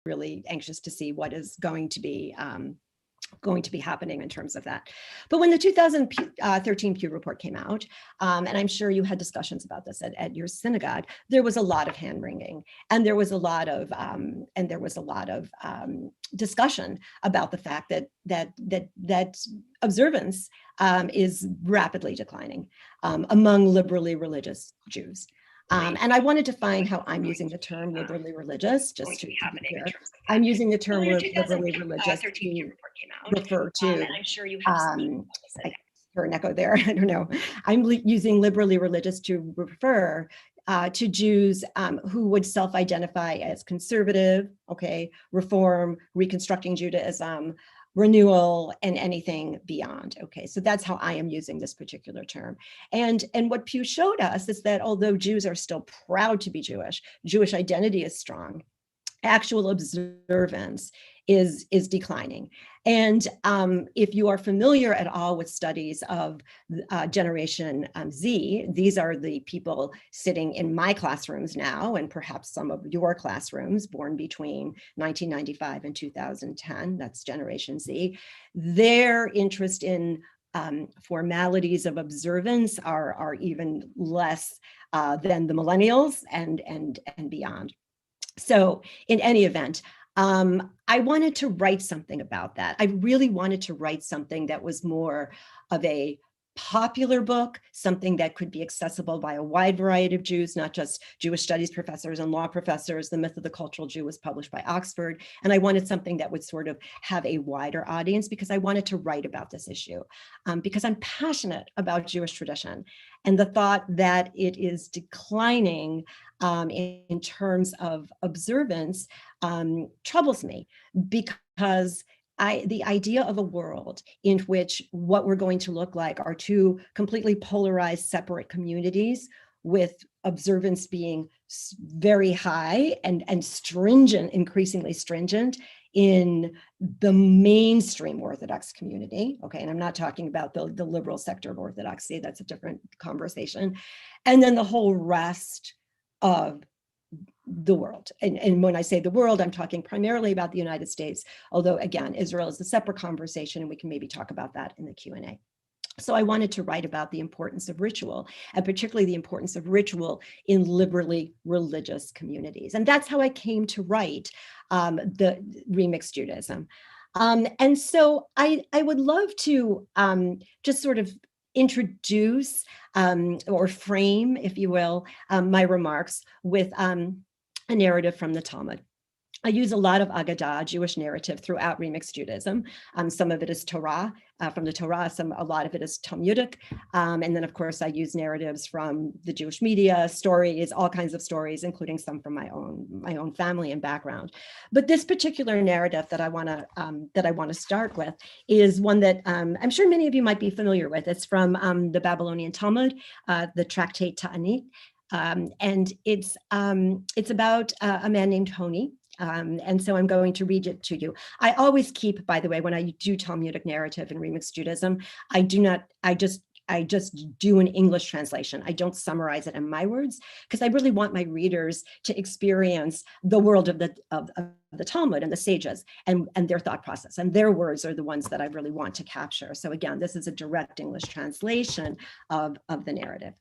really anxious to see what is going to be happening in terms of that. But when the 2013 Pew report came out, and I'm sure you had discussions about this at your synagogue, there was a lot of hand wringing, and there was a lot of discussion about the fact that observance is rapidly declining among liberally religious Jews. And I want to define how I'm using the term liberally religious, just to be clear. I'm using the term liberally religious to refer to, I hear an echo there, I don't know. I'm using liberally religious to refer to Jews who would self-identify as conservative, okay, reform, reconstructing Judaism, renewal, and anything beyond. Okay, so that's how I am using this particular term. And what Pew showed us is that although Jews are still proud to be Jewish, Jewish identity is strong, actual observance is declining. And if you are familiar at all with studies of Generation Z, these are the people sitting in my classrooms now, and perhaps some of your classrooms born between 1995 and 2010, that's Generation Z. Their interest in formalities of observance are even less than the millennials and beyond. So in any event, I wanted to write something about that. I really wanted to write something that was more of a popular book, something that could be accessible by a wide variety of Jews, not just Jewish studies professors and law professors. The Myth of the Cultural Jew was published by Oxford. And I wanted something that would sort of have a wider audience because I wanted to write about this issue because I'm passionate about Jewish tradition. And the thought that it is declining in terms of observance troubles me because the idea of a world in which what we're going to look like are two completely polarized, separate communities with observance being very high and stringent, increasingly stringent in the mainstream Orthodox community. Okay, and I'm not talking about the liberal sector of Orthodoxy, that's a different conversation. And then the whole rest of the world. And when I say the world, I'm talking primarily about the United States, although again, Israel is a separate conversation and we can maybe talk about that in the Q&A. So I wanted to write about the importance of ritual, and particularly the importance of ritual in liberally religious communities. And that's how I came to write the Remixed Judaism. And so I would love to just sort of introduce or frame, if you will, my remarks with a narrative from the Talmud. I use a lot of Agadah, Jewish narrative, throughout Remixed Judaism. Some of it is Torah, from the Torah, a lot of it is Talmudic. And then, of course, I use narratives from the Jewish media, stories, all kinds of stories, including some from my own family and background. But this particular narrative that I want to start with is one that I'm sure many of you might be familiar with. It's from the Babylonian Talmud, the tractate Ta'anit. And it's about a man named Honi. And so I'm going to read it to you. I always keep, by the way, when I do Talmudic narrative in Remixed Judaism, I just do an English translation. I don't summarize it in my words because I really want my readers to experience the world of the Talmud and the sages and their thought process, and their words are the ones that I really want to capture. So again, this is a direct English translation of the narrative.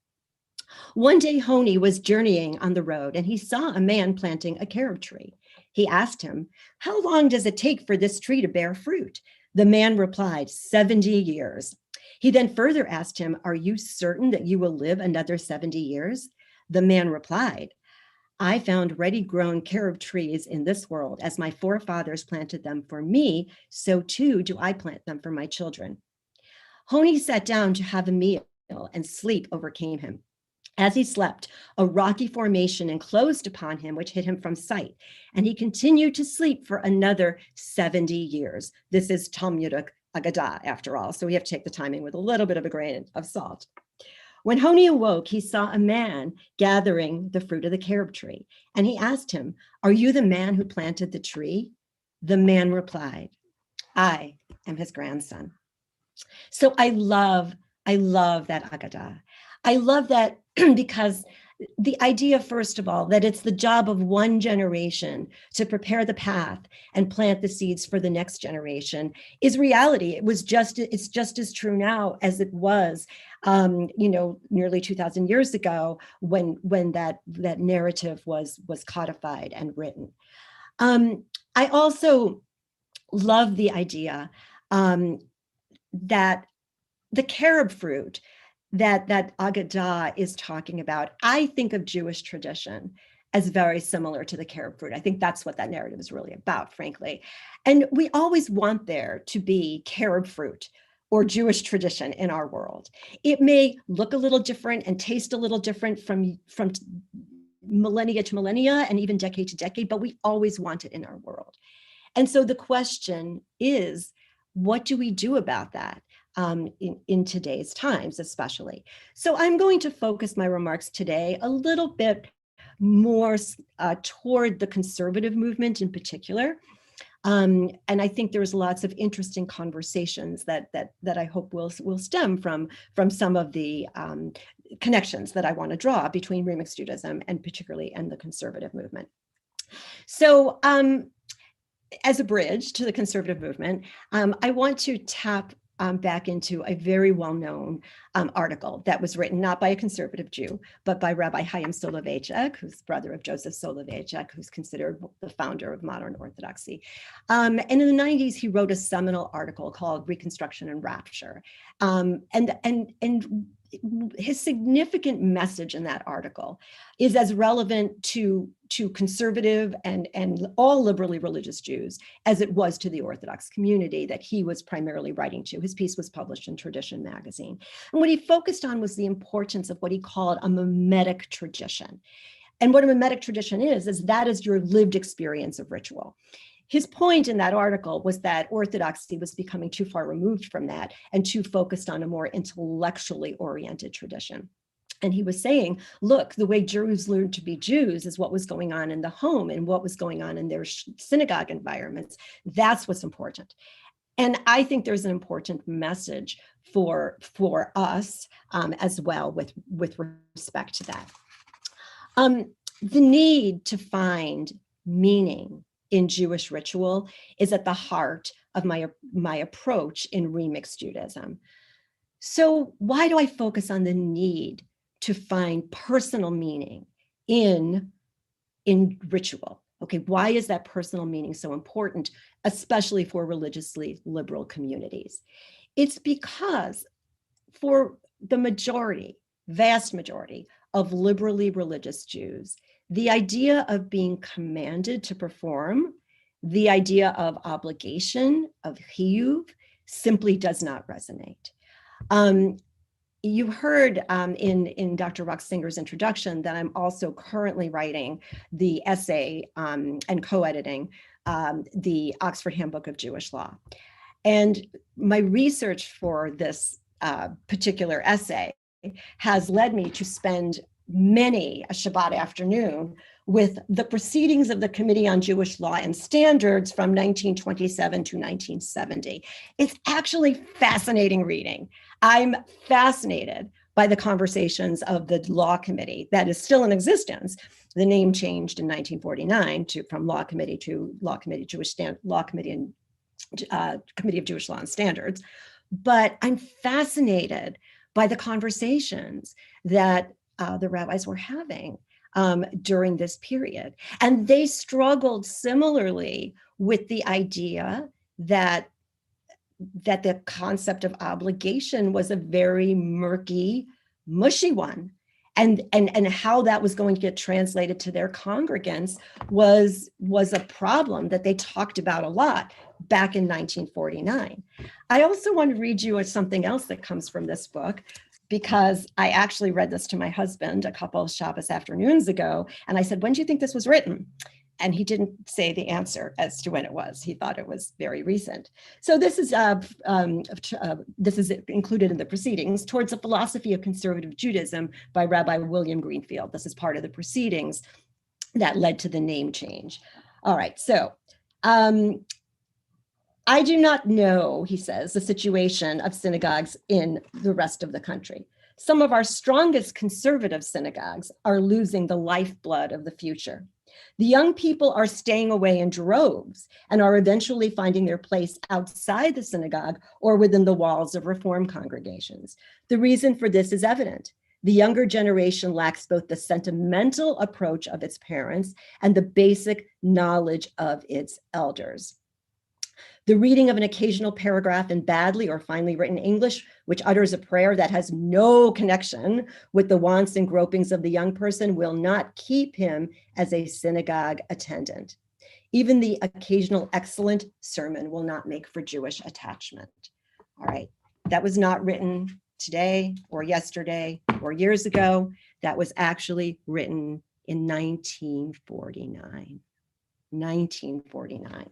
One day Honi was journeying on the road and he saw a man planting a carob tree. He asked him, "How long does it take for this tree to bear fruit?" The man replied, 70 years. He then further asked him, "Are you certain that you will live another 70 years?" The man replied, "I found ready-grown carob trees in this world. As my forefathers planted them for me, so too do I plant them for my children." Honi sat down to have a meal and sleep overcame him. As he slept, a rocky formation enclosed upon him, which hid him from sight, and he continued to sleep for another 70 years. This is Talmudic Agadah, after all, so we have to take the timing with a little bit of a grain of salt. When Honi awoke, he saw a man gathering the fruit of the carob tree, and he asked him, "Are you the man who planted the tree?" The man replied, "I am his grandson." So I love that Agadah. I love that because the idea, first of all, that it's the job of one generation to prepare the path and plant the seeds for the next generation is reality. It's just as true now as it was, nearly 2,000 years ago when that narrative was codified and written. I also love the idea that the carob fruit that Agadah is talking about, I think of Jewish tradition as very similar to the carob fruit. I think that's what that narrative is really about, frankly. And we always want there to be carob fruit or Jewish tradition in our world. It may look a little different and taste a little different from millennia to millennia and even decade to decade, but we always want it in our world. And so the question is, what do we do about that? In today's times, especially. So I'm going to focus my remarks today a little bit more toward the conservative movement in particular. And I think there's lots of interesting conversations that I hope will stem from some of the connections that I want to draw between remixed Judaism and particularly and the conservative movement. So as a bridge to the conservative movement, I want to tap back into a very well-known article that was written not by a conservative Jew, but by Rabbi Chaim Soloveitchik, who's brother of Joseph Soloveitchik, who's considered the founder of modern Orthodoxy. And in the 90s, he wrote a seminal article called Reconstruction and Rapture. And his significant message in that article is as relevant to conservative and all liberally religious Jews as it was to the Orthodox community that he was primarily writing to. His piece was published in Tradition magazine. And what he focused on was the importance of what he called a mimetic tradition. And what a mimetic tradition is that is your lived experience of ritual. His point in that article was that Orthodoxy was becoming too far removed from that and too focused on a more intellectually oriented tradition. And he was saying, look, the way Jews learned to be Jews is what was going on in the home and what was going on in their synagogue environments. That's what's important. And I think there's an important message for us as well with respect to that. The need to find meaning in Jewish ritual is at the heart of my approach in remixed Judaism. So why do I focus on the need to find personal meaning in ritual? Okay, why is that personal meaning so important, especially for religiously liberal communities? It's because for the vast majority of liberally religious Jews, the idea of being commanded to perform, the idea of obligation, of chiyuv, simply does not resonate. You heard in Dr. Roxsinger's introduction that I'm also currently writing the essay and co-editing the Oxford Handbook of Jewish Law. And my research for this particular essay has led me to spend many a Shabbat afternoon with the proceedings of the Committee on Jewish Law and Standards from 1927 to 1970. It's actually fascinating reading. I'm fascinated by the conversations of the Law Committee that is still in existence. The name changed in 1949 from Law Committee to Law Committee and Committee of Jewish Law and Standards. But I'm fascinated by the conversations that the rabbis were having during this period. And they struggled similarly with the idea that the concept of obligation was a very murky, mushy one. And how that was going to get translated to their congregants was a problem that they talked about a lot back in 1949. I also want to read you something else that comes from this book, because I actually read this to my husband a couple of Shabbos afternoons ago. And I said, when do you think this was written? And he didn't say the answer as to when it was. He thought it was very recent. So this is included in the proceedings, Towards a Philosophy of Conservative Judaism by Rabbi William Greenfield. This is part of the proceedings that led to the name change. All right, so I do not know, he says, the situation of synagogues in the rest of the country. some of our strongest conservative synagogues are losing the lifeblood of the future. The young people are staying away in droves and are eventually finding their place outside the synagogue or within the walls of Reform congregations. The reason for this is evident. The younger generation lacks both the sentimental approach of its parents and the basic knowledge of its elders. The reading of an occasional paragraph in badly or finely written English, which utters a prayer that has no connection with the wants and gropings of the young person, will not keep him as a synagogue attendant. Even the occasional excellent sermon will not make for Jewish attachment. All right, that was not written today or yesterday or years ago. That was actually written in 1949. 1949.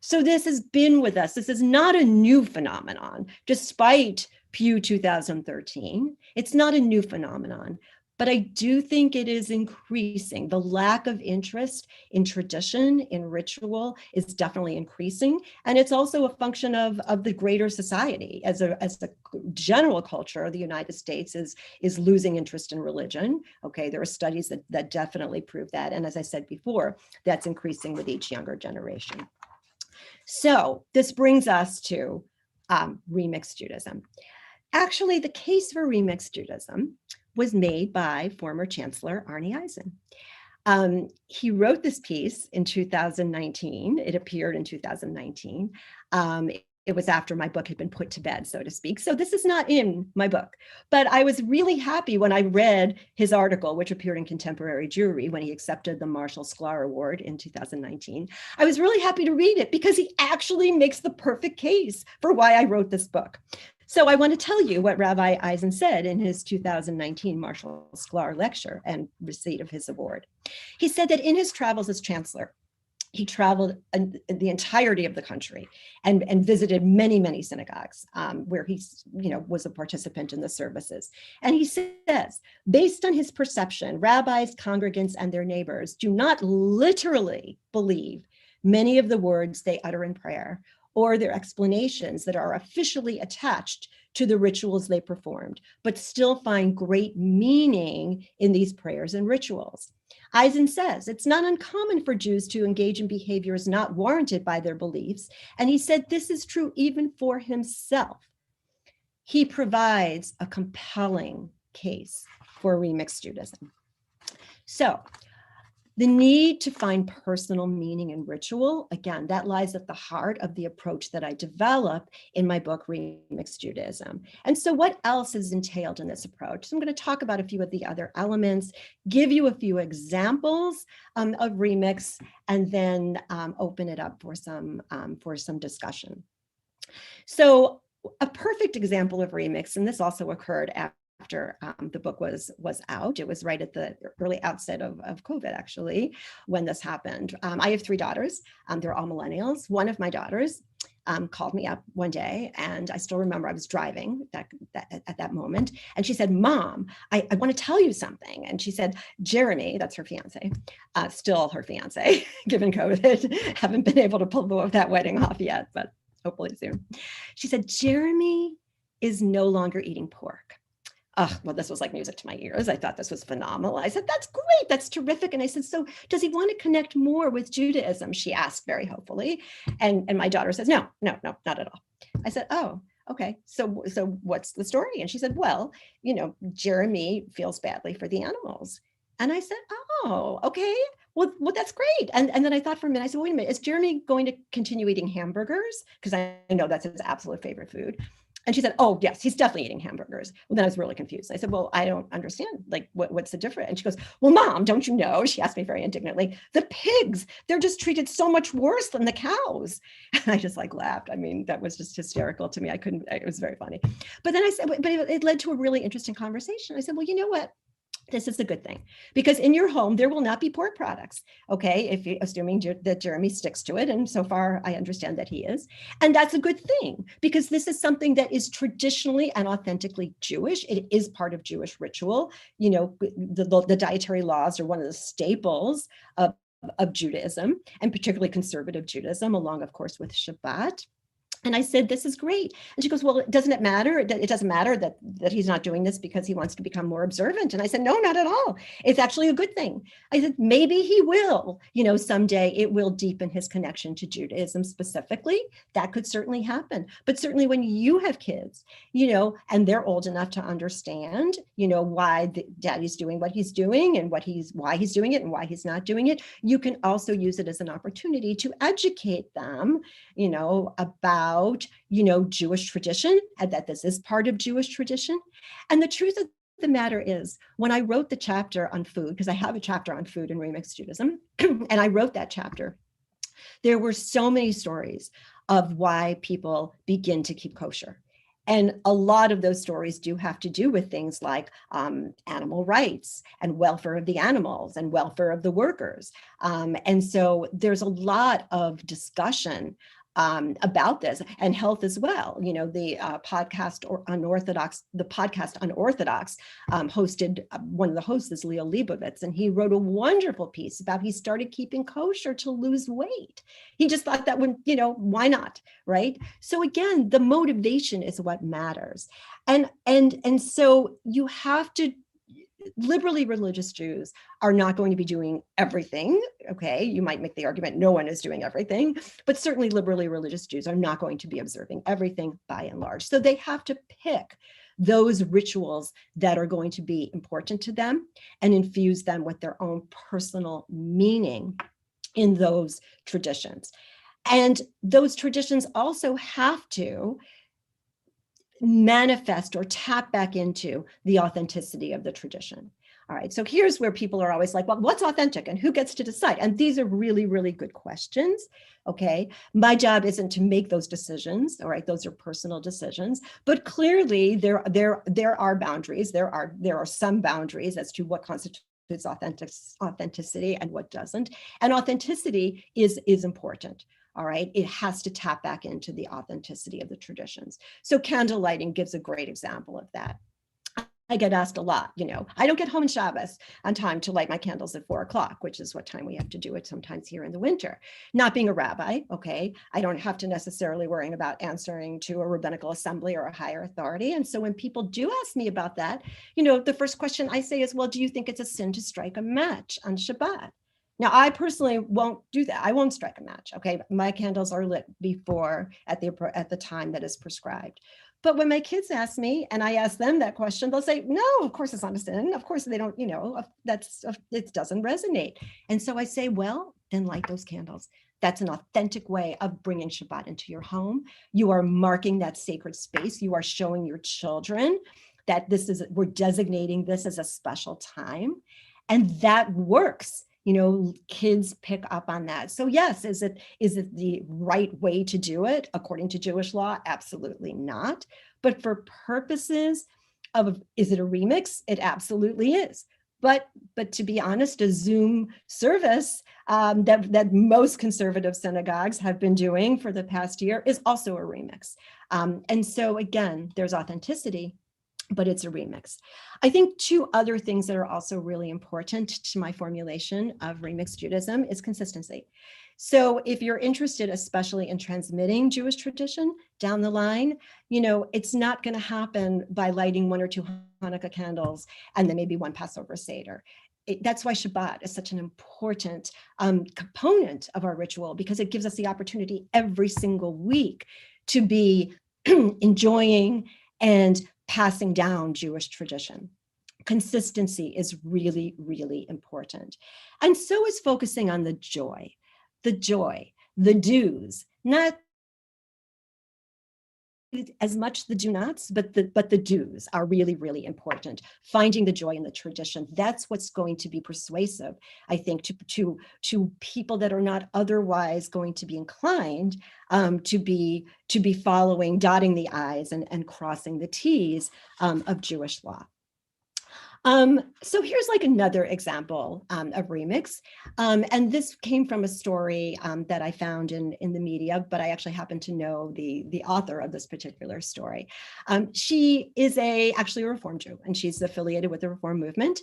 So this has been with us. This is not a new phenomenon, despite Pew 2013. It's not a new phenomenon, but I do think it is increasing. The lack of interest in tradition, in ritual, is definitely increasing. And it's also a function of the greater society. As the general culture of the United States is losing interest in religion. Okay, there are studies that definitely prove that. And as I said before, that's increasing with each younger generation. So this brings us to remixed Judaism. Actually, the case for remixed Judaism was made by former Chancellor Arnie Eisen. He wrote this piece in 2019. It appeared in 2019. It was after my book had been put to bed, so to speak. So this is not in my book, but I was really happy when I read his article, which appeared in Contemporary Jewry when he accepted the Marshall Sklar Award in 2019. I was really happy to read it because he actually makes the perfect case for why I wrote this book. So I want to tell you what Rabbi Eisen said in his 2019 Marshall Sklar lecture and receipt of his award. He said that in his travels as chancellor, he traveled the entirety of the country and visited many, many synagogues where he was a participant in the services. And he says, based on his perception, rabbis, congregants, and their neighbors do not literally believe many of the words they utter in prayer or their explanations that are officially attached to the rituals they performed, but still find great meaning in these prayers and rituals. Eisen says it's not uncommon for Jews to engage in behaviors not warranted by their beliefs, and he said this is true even for himself. He provides a compelling case for remixed Judaism. So the need to find personal meaning in ritual, again, that lies at the heart of the approach that I develop in my book, Remixed Judaism. And so what else is entailed in this approach? So I'm going to talk about a few of the other elements, give you a few examples of remix, and then open it up for some discussion. So a perfect example of remix, and this also occurred after the book was out. It was right at the early outset of COVID, actually, when this happened. I have 3 daughters. They're all millennials. One of my daughters called me up one day, and I still remember I was driving at that moment. And she said, Mom, I want to tell you something. And she said, Jeremy, that's her fiance, still her fiance, given COVID, haven't been able to pull that wedding off yet, but hopefully soon. She said, Jeremy is no longer eating pork. Well, this was like music to my ears. I thought this was phenomenal. I said, that's great. That's terrific. And I said, so does he want to connect more with Judaism? She asked very hopefully. And my daughter says, no, not at all. I said, oh, okay. So what's the story? And she said, well, Jeremy feels badly for the animals. And I said, oh, okay. Well, that's great. And then I thought for a minute, I said, wait a minute, is Jeremy going to continue eating hamburgers? Because I know that's his absolute favorite food. And she said, oh, yes, he's definitely eating hamburgers. Well, then I was really confused. I said, well, I don't understand. Like, what's the difference? And she goes, well, Mom, don't you know? She asked me very indignantly, the pigs, they're just treated so much worse than the cows. And I just laughed. I mean, that was just hysterical to me. It was very funny. But then I said, but it led to a really interesting conversation. I said, well, you know what? This is a good thing, because in your home, there will not be pork products, okay, if you're assuming that Jeremy sticks to it. And so far, I understand that he is. And that's a good thing, because this is something that is traditionally and authentically Jewish. It is part of Jewish ritual. The dietary laws are one of the staples of Judaism, and particularly conservative Judaism, along, of course, with Shabbat. And I said, this is great. And she goes, well, doesn't it matter? It doesn't matter that he's not doing this because he wants to become more observant. And I said, no, not at all. It's actually a good thing. I said, maybe he will, someday it will deepen his connection to Judaism specifically. That could certainly happen. But certainly when you have kids, and they're old enough to understand, why daddy's doing what he's doing and why he's doing it and why he's not doing it, you can also use it as an opportunity to educate them, about Jewish tradition, and that this is part of Jewish tradition. And the truth of the matter is, when I wrote the chapter on food, because I have a chapter on food and remixed Judaism, and I wrote that chapter, there were so many stories of why people begin to keep kosher. And a lot of those stories do have to do with things like animal rights and welfare of the animals and welfare of the workers. And so there's a lot of discussion about this, and health as well. The podcast on Orthodox hosted, one of the hosts is Leo Leibovitz, and he wrote a wonderful piece about he started keeping kosher to lose weight. He just thought that would, why not, right? So again, the motivation is what matters. And so you have to, liberally religious Jews are not going to be doing everything. Okay, you might make the argument no one is doing everything, but certainly liberally religious Jews are not going to be observing everything by and large. So they have to pick those rituals that are going to be important to them and infuse them with their own personal meaning in those traditions. And those traditions also have to manifest or tap back into the authenticity of the tradition. All right, so here's where people are always like, well, what's authentic and who gets to decide? And these are really, really good questions, okay? My job isn't to make those decisions, all right? Those are personal decisions, but clearly there are boundaries. There are some boundaries as to what constitutes authenticity and what doesn't. And authenticity is important. All right, it has to tap back into the authenticity of the traditions. So candle lighting gives a great example of that. I get asked a lot, I don't get home on Shabbos on time to light my candles at 4:00, which is what time we have to do it sometimes here in the winter. Not being a rabbi, okay, I don't have to necessarily worrying about answering to a rabbinical assembly or a higher authority. And so when people do ask me about that, the first question I say is, well, do you think it's a sin to strike a match on Shabbat? Now, I personally won't do that. I won't strike a match. Okay, my candles are lit before at the time that is prescribed. But when my kids ask me and I ask them that question, they'll say, no, of course it's not a sin. Of course they don't, it doesn't resonate. And so I say, well, then light those candles. That's an authentic way of bringing Shabbat into your home. You are marking that sacred space. You are showing your children that we're designating this as a special time. And that works. Kids pick up on that. So yes, is it the right way to do it according to Jewish law? Absolutely not. But for purposes of, is it a remix? It absolutely is. But to be honest, a Zoom service that most conservative synagogues have been doing for the past year is also a remix. And so again, there's authenticity, but it's a remix. I think two other things that are also really important to my formulation of remixed Judaism is consistency. So if you're interested, especially in transmitting Jewish tradition down the line, it's not going to happen by lighting 1 or 2 Hanukkah candles and then maybe 1 Passover Seder. That's why Shabbat is such an important component of our ritual, because it gives us the opportunity every single week to be enjoying and passing down Jewish tradition. Consistency is really, really important. And so is focusing on the joy, the do's, not as much the do nots, but the do's are really, really important. Finding the joy in the tradition, that's what's going to be persuasive, I think, to people that are not otherwise going to be inclined to be following, dotting the I's and crossing the T's of Jewish law. So here's like another example of remix. And this came from a story that I found in the media, but I actually happen to know the author of this particular story. She is actually a Reform Jew, and she's affiliated with the Reform movement.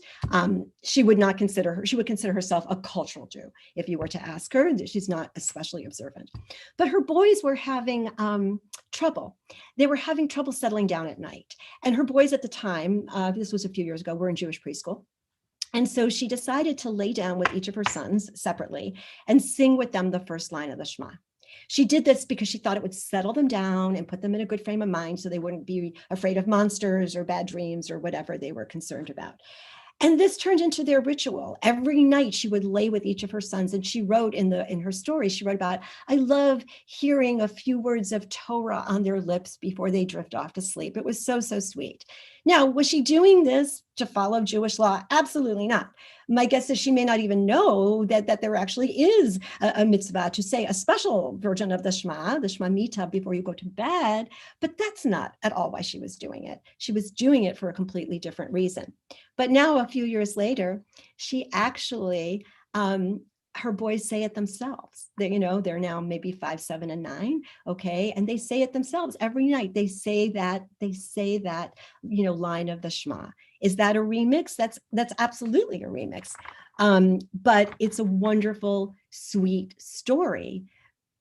She would consider herself a cultural Jew. If you were to ask her, she's not especially observant. But her boys were having trouble. They were having trouble settling down at night. And her boys at the time, this was a few years ago, were in Jewish preschool. And so she decided to lay down with each of her sons separately and sing with them the first line of the Shema. She did this because she thought it would settle them down and put them in a good frame of mind so they wouldn't be afraid of monsters or bad dreams or whatever they were concerned about. And this turned into their ritual. Every night she would lay with each of her sons, and she wrote in her story, she wrote about, I love hearing a few words of Torah on their lips before they drift off to sleep. It was so, so sweet. Now, was she doing this to follow Jewish law? Absolutely not. My guess is she may not even know that there actually is a mitzvah to say a special version of the Shema Mita, before you go to bed, but that's not at all why she was doing it. She was doing it for a completely different reason. But now, a few years later, she actually, her boys say it themselves. They're now maybe 5, 7, and 9. Okay. And they say it themselves every night. They say that line of the Shema. Is that a remix? That's absolutely a remix. But it's a wonderful, sweet story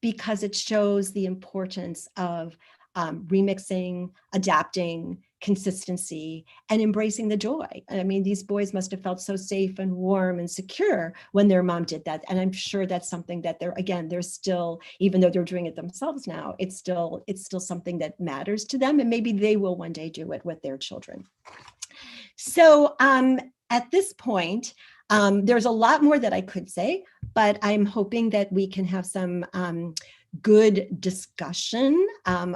because it shows the importance of remixing, adapting, consistency, and embracing the joy. I mean, these boys must have felt so safe and warm and secure when their mom did that. And I'm sure that's something that they're still, even though they're doing it themselves now, it's still something that matters to them. And maybe they will one day do it with their children. So at this point, there's a lot more that I could say, but I'm hoping that we can have some good discussion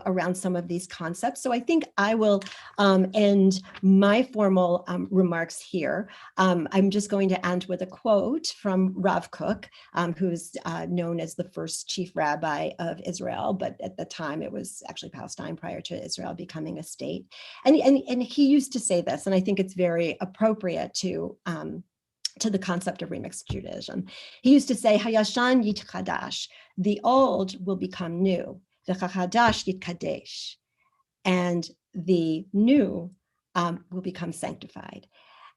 around some of these concepts. So I think I will end my formal remarks here. I'm just going to end with a quote from Rav Kook, who's known as the first chief rabbi of Israel, but at the time it was actually Palestine prior to Israel becoming a state. And he used to say this, and I think it's very appropriate to the concept of remixed Judaism. He used to say, Hayashan yitchadash, the old will become new, the chadash yitkadesh, and the new will become sanctified.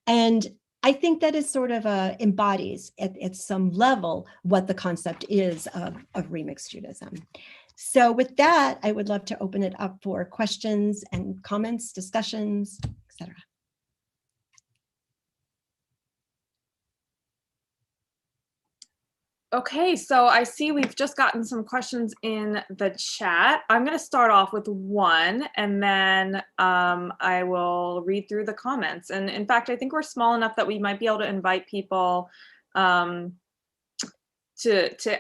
And I think that is sort of embodies at some level what the concept is of remixed Judaism. So with that, I would love to open it up for questions and comments, discussions, etc. Okay, so I see we've just gotten some questions in the chat. I'm going to start off with one, and then I will read through the comments. And in fact, I think we're small enough that we might be able to invite people to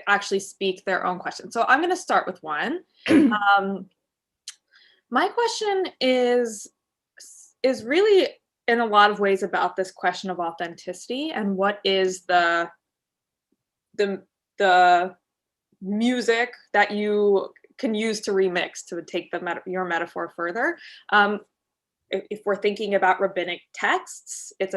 actually speak their own questions. So I'm going to start with one. My question is really in a lot of ways about this question of authenticity and what is the music that you can use to remix, to take your metaphor further. If we're thinking about rabbinic texts, it's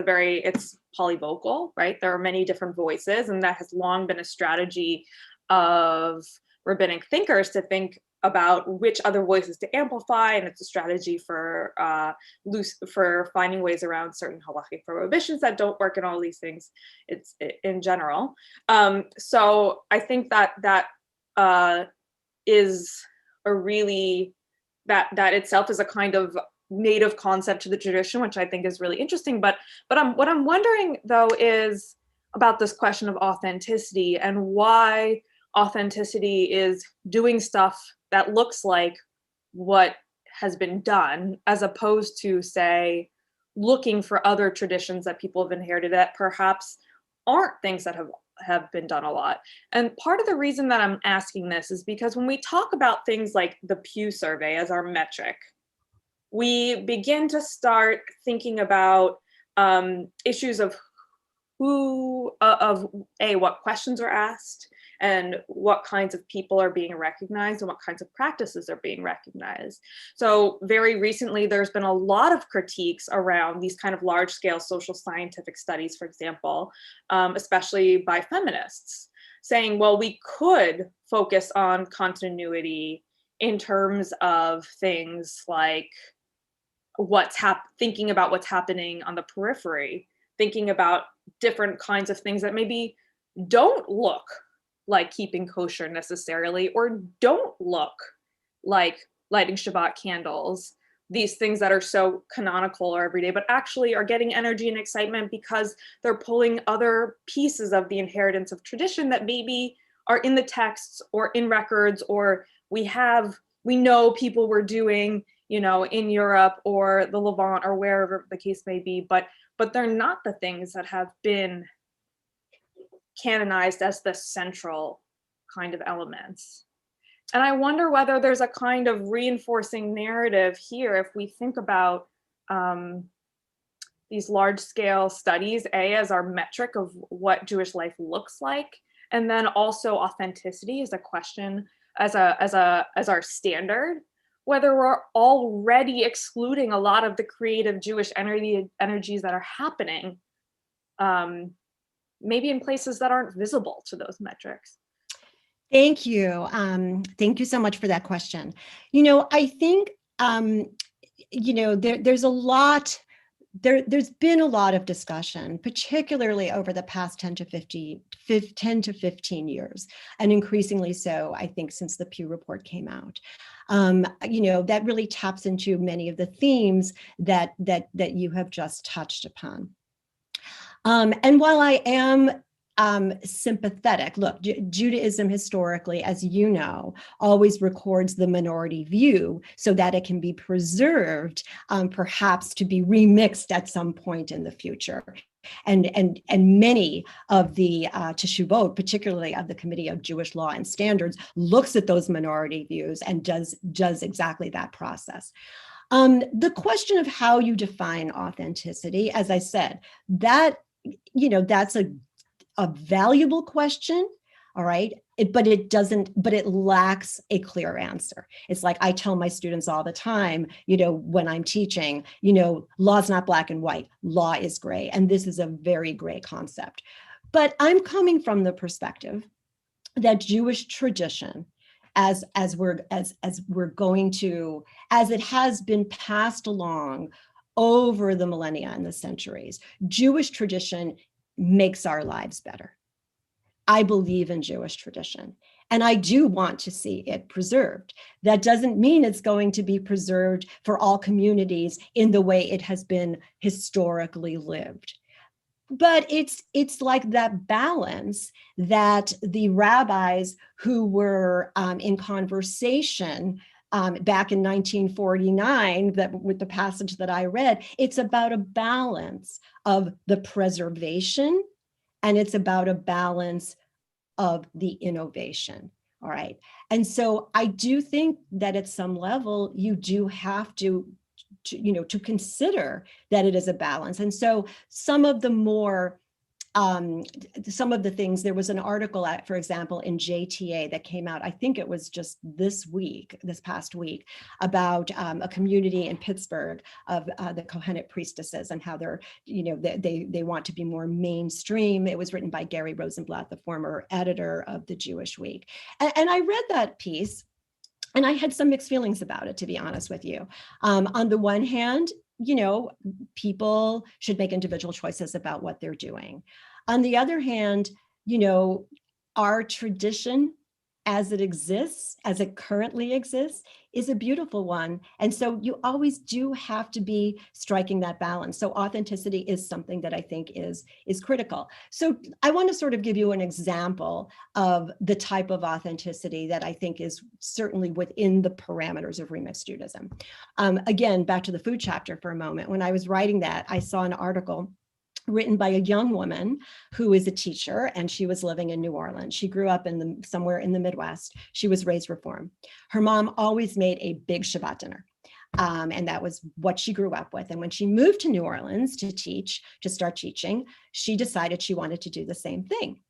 polyvocal, right? There are many different voices, and that has long been a strategy of rabbinic thinkers to think about which other voices to amplify, and it's a strategy for finding ways around certain halachic prohibitions that don't work in all these things. It's in general. So I think that is a really that itself is a kind of native concept to the tradition, which I think is really interesting. But what I'm wondering though is about this question of authenticity and why authenticity is doing stuff that looks like what has been done, as opposed to, say, looking for other traditions that people have inherited that perhaps aren't things that have been done a lot. And part of the reason that I'm asking this is because when we talk about things like the Pew survey as our metric, we begin to start thinking about issues of what questions are asked, and what kinds of people are being recognized and what kinds of practices are being recognized. So very recently, there's been a lot of critiques around these kind of large-scale social scientific studies, for example, especially by feminists, saying, well, we could focus on continuity in terms of things like thinking about what's happening on the periphery, thinking about different kinds of things that maybe don't look like keeping kosher necessarily, or don't look like lighting Shabbat candles, these things that are so canonical or everyday, but actually are getting energy and excitement because they're pulling other pieces of the inheritance of tradition that maybe are in the texts or in records, or we know people were doing, in Europe or the Levant or wherever the case may be, but they're not the things that have been canonized as the central kind of elements. And I wonder whether there's a kind of reinforcing narrative here if we think about these large-scale studies, as our metric of what Jewish life looks like, and then also authenticity as a question, as our standard, whether we're already excluding a lot of the creative Jewish energies that are happening, maybe in places that aren't visible to those metrics. Thank you. Thank you so much for that question. I think, there's been a lot of discussion, particularly over the past 10 to 15 years, and increasingly so, I think, since the Pew Report came out. That really taps into many of the themes that you have just touched upon. And while I am sympathetic, look, Judaism historically, as you know, always records the minority view so that it can be preserved, perhaps to be remixed at some point in the future. And many of the Teshuvot, particularly of the Committee of Jewish Law and Standards, looks at those minority views and does exactly that process. The question of how you define authenticity, as I said, that's a valuable question, all right, but it lacks a clear answer. It's like I tell my students all the time, when I'm teaching, law's not black and white, law is gray, and this is a very gray concept. But I'm coming from the perspective that Jewish tradition, as it has been passed along over the millennia and the centuries, Jewish tradition makes our lives better. I believe in Jewish tradition, and I do want to see it preserved. That doesn't mean it's going to be preserved for all communities in the way it has been historically lived. But it's like that balance that the rabbis who were in conversation back in 1949, with the passage that I read, it's about a balance of the preservation, and it's about a balance of the innovation. All right. And so I do think that at some level, you do have to consider that it is a balance. And so some of the things, there was an article, for example, in JTA that came out, I think it was just this past week, about a community in Pittsburgh of the Kohenet priestesses and how they want to be more mainstream. It was written by Gary Rosenblatt, the former editor of the Jewish Week. And I read that piece, and I had some mixed feelings about it, to be honest with you. On the one hand, people should make individual choices about what they're doing. On the other hand, our tradition as it exists, as it currently exists, is a beautiful one. And so you always do have to be striking that balance. So authenticity is something that I think is critical. So I want to sort of give you an example of the type of authenticity that I think is certainly within the parameters of remixed Judaism. Again, back to the food chapter for a moment. When I was writing that, I saw an article written by a young woman who is a teacher, and she was living in New Orleans. She grew up somewhere in the Midwest. She was raised Reform. Her mom always made a big Shabbat dinner. And that was what she grew up with. And when she moved to New Orleans to start teaching, she decided she wanted to do the same thing.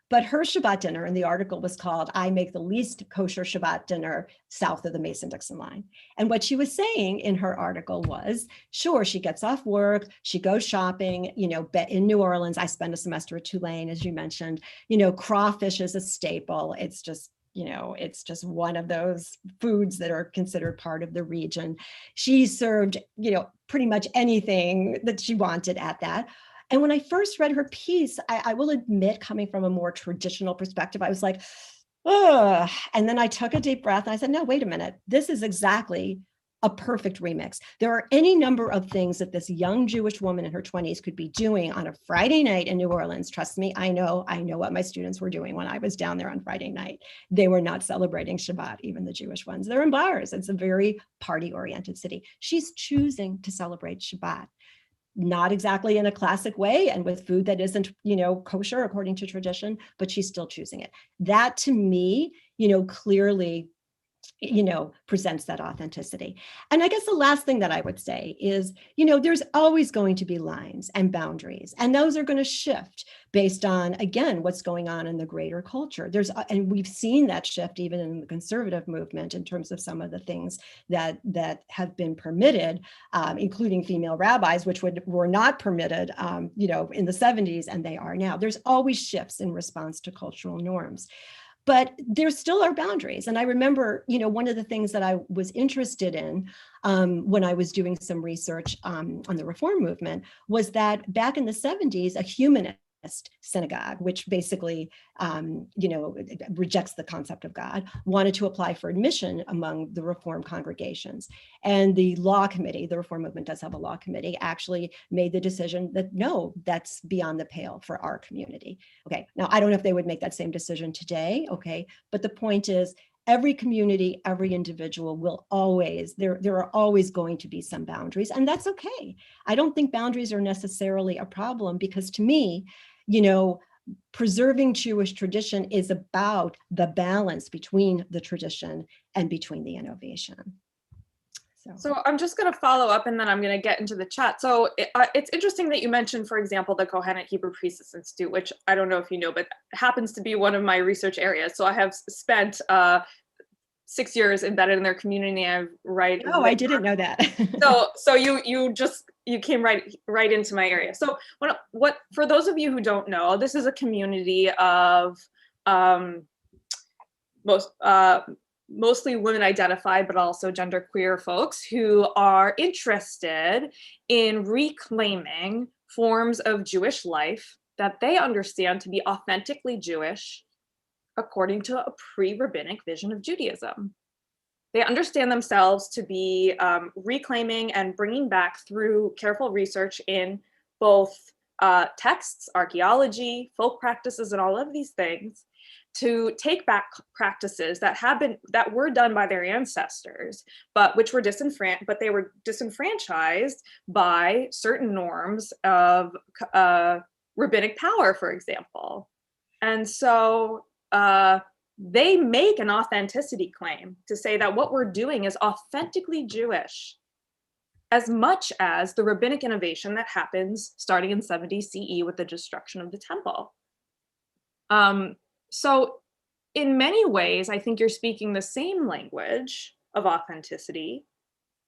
But her Shabbat dinner, and the article was called, "I make the least kosher Shabbat dinner south of the Mason-Dixon line." And what she was saying in her article was, sure, she gets off work, she goes shopping, you know, in New Orleans. I spent a semester at Tulane, as you mentioned, you know, crawfish is a staple. It's just, you know, it's just one of those foods that are considered part of the region. She served, you know, pretty much anything that she wanted at that. And when I first read her piece, I will admit, coming from a more traditional perspective, I was like, ugh. And then I took a deep breath and I said, no, wait a minute. This is exactly a perfect remix. There are any number of things that this young Jewish woman in her 20s could be doing on a Friday night in New Orleans. Trust me, I know what my students were doing when I was down there on Friday night. They were not celebrating Shabbat, even the Jewish ones. They're in bars. It's a very party-oriented city. She's choosing to celebrate Shabbat, not exactly in a classic way and with food that isn't, you know, kosher according to tradition, but she's still choosing it. That, to me, you know, clearly, you know, presents that authenticity. And I guess the last thing that I would say is, you know, there's always going to be lines and boundaries, and those are going to shift based on, again, what's going on in the greater culture. And we've seen that shift even in the conservative movement in terms of some of the things that have been permitted, including female rabbis, which were not permitted, you know, in the 70s, and they are now. There's always shifts in response to cultural norms. But there still are boundaries. And I remember, you know, one of the things that I was interested in when I was doing some research on the reform movement was that back in the 70s, a humanist synagogue, which basically, you know, rejects the concept of God, wanted to apply for admission among the Reform congregations. And the law committee, the Reform movement does have a law committee, actually made the decision that, no, that's beyond the pale for our community. Okay, now I don't know if they would make that same decision today, okay, but the point is, every community, every individual will always, there are always going to be some boundaries, and that's okay. I don't think boundaries are necessarily a problem, because to me, you know, preserving Jewish tradition is about the balance between the tradition and between the innovation. So I'm just going to follow up, and then I'm going to get into the chat. So it's interesting that you mentioned, for example, the Kohenet Hebrew Priestess Institute, which I don't know if you know, but happens to be one of my research areas. So I have spent 6 years embedded in their community. Oh, I didn't know that. so you came right into my area. So what for those of you who don't know, this is a community of mostly women identified, but also genderqueer folks who are interested in reclaiming forms of Jewish life that they understand to be authentically Jewish according to a pre-rabbinic vision of Judaism. They understand themselves to be reclaiming and bringing back, through careful research in both texts, archaeology, folk practices, and all of these things, to take back practices that were done by their ancestors, but they were disenfranchised by certain norms of rabbinic power, for example. And so they make an authenticity claim to say that what we're doing is authentically Jewish, as much as the rabbinic innovation that happens starting in 70 CE with the destruction of the temple. So in many ways, I think you're speaking the same language of authenticity.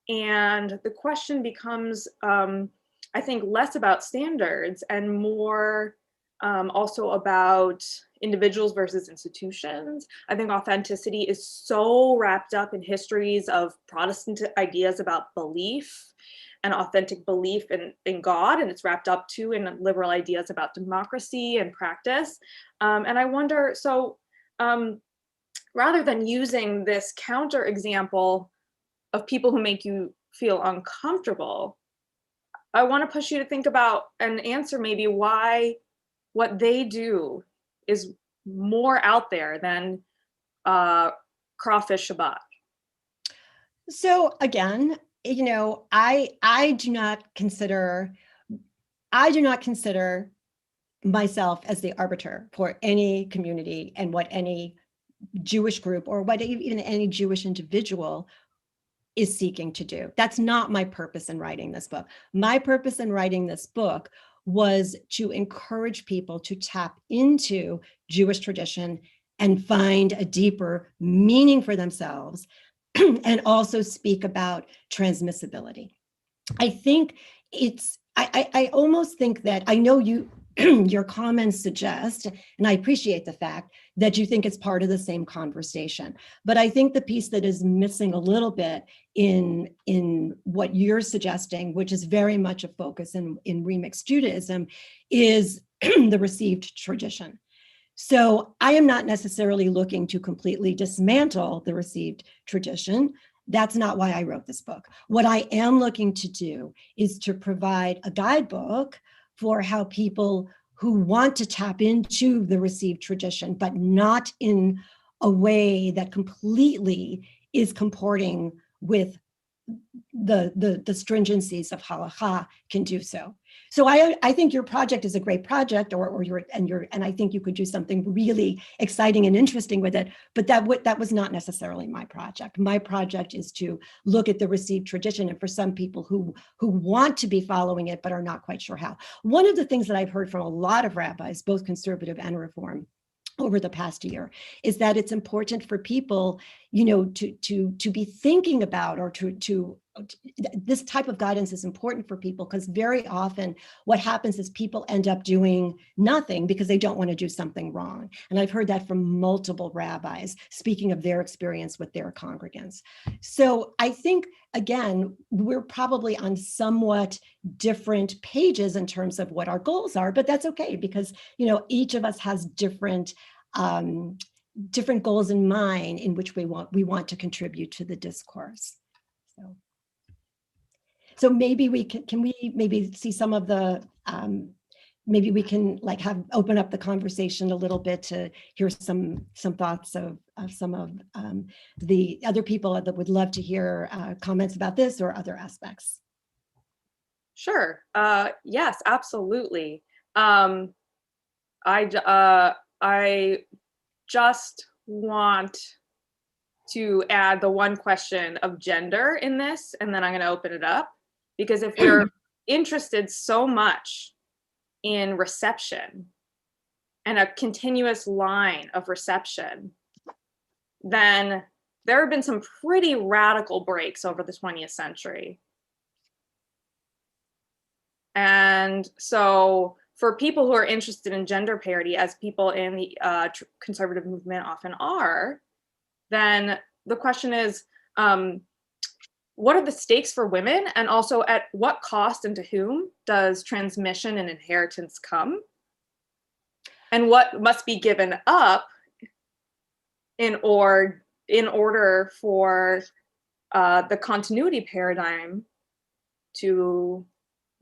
And the question becomes, I think, less about standards and more also about individuals versus institutions. I think authenticity is so wrapped up in histories of Protestant ideas about belief and authentic belief in God, and it's wrapped up too in liberal ideas about democracy and practice. And I wonder, so rather than using this counter example of people who make you feel uncomfortable, I want to push you to think about and answer maybe why what they do is more out there than crawfish Shabbat. So again, you know, I do not consider myself as the arbiter for any community and what any Jewish group or what even any Jewish individual is seeking to do. That's not my purpose in writing this book. My purpose in writing this book was to encourage people to tap into Jewish tradition and find a deeper meaning for themselves, and also speak about transmissibility. I think I almost think that, I know you, your comments suggest, and I appreciate the fact that you think it's part of the same conversation. But I think the piece that is missing a little bit in what you're suggesting, which is very much a focus in Remixed Judaism, is the received tradition. So I am not necessarily looking to completely dismantle the received tradition. That's not why I wrote this book. What I am looking to do is to provide a guidebook for how people who want to tap into the received tradition, but not in a way that completely is comporting with the stringencies of halakha, can do so. So I think your project is a great project, and I think you could do something really exciting and interesting with it. But that was not necessarily my project. My project is to look at the received tradition, and for some people who want to be following it but are not quite sure how. One of the things that I've heard from a lot of rabbis, both conservative and reform, over the past year, is that it's important for people, to be thinking about, or to this type of guidance is important for people, because very often what happens is people end up doing nothing because they don't want to do something wrong. And I've heard that from multiple rabbis speaking of their experience with their congregants. So I think, again, we're probably on somewhat different pages in terms of what our goals are, but that's okay, because each of us has different goals in mind in which we want to contribute to the discourse. So maybe we can we maybe see some of the maybe we can open up the conversation a little bit to hear some thoughts of some of the other people that would love to hear comments about this or other aspects. Sure. Yes, absolutely. I just want to add the one question of gender in this, and then I'm going to open it up, because if we're interested so much in reception and a continuous line of reception, then there have been some pretty radical breaks over the 20th century. And so for people who are interested in gender parity, as people in the conservative movement often are, then the question is, what are the stakes for women? And also, at what cost and to whom does transmission and inheritance come? And what must be given up in order for the continuity paradigm to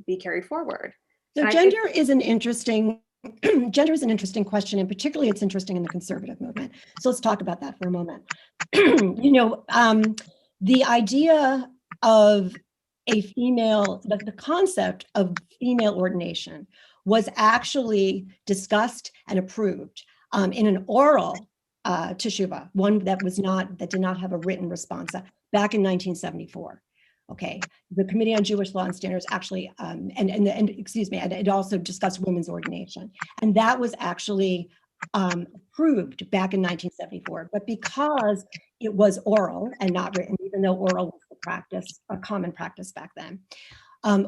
be carried forward? So gender is an interesting question, and particularly it's interesting in the conservative movement. So let's talk about that for a moment. The idea of a female, the concept of female ordination was actually discussed and approved in an oral teshuvah, one that did not have a written response, back in 1974. Okay, the Committee on Jewish Law and Standards actually, and it also discussed women's ordination, and that was actually approved back in 1974. But because it was oral and not written, even though oral was the practice, a common practice back then,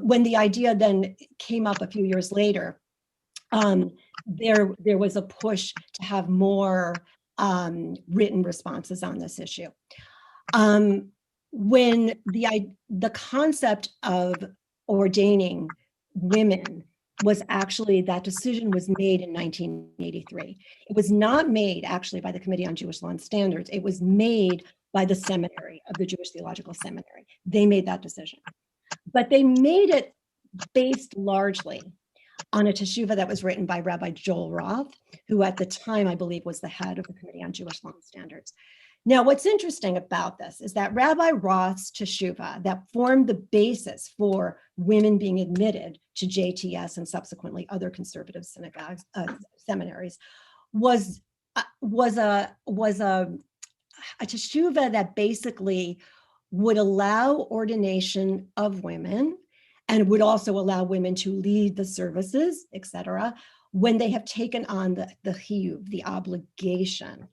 when the idea then came up a few years later, there was a push to have more written responses on this issue. When the concept of ordaining women was actually, that decision was made in 1983. It was not made actually by the Committee on Jewish Law and Standards. It was made by the seminary of the Jewish Theological Seminary. They made that decision, but they made it based largely on a teshuvah that was written by Rabbi Joel Roth, who at the time, I believe, was the head of the Committee on Jewish Law and Standards. Now, what's interesting about this is that Rabbi Roth's teshuvah that formed the basis for women being admitted to JTS and subsequently other conservative synagogues, seminaries, was a teshuvah that basically would allow ordination of women and would also allow women to lead the services, etc., when they have taken on the chiyuv, the obligation,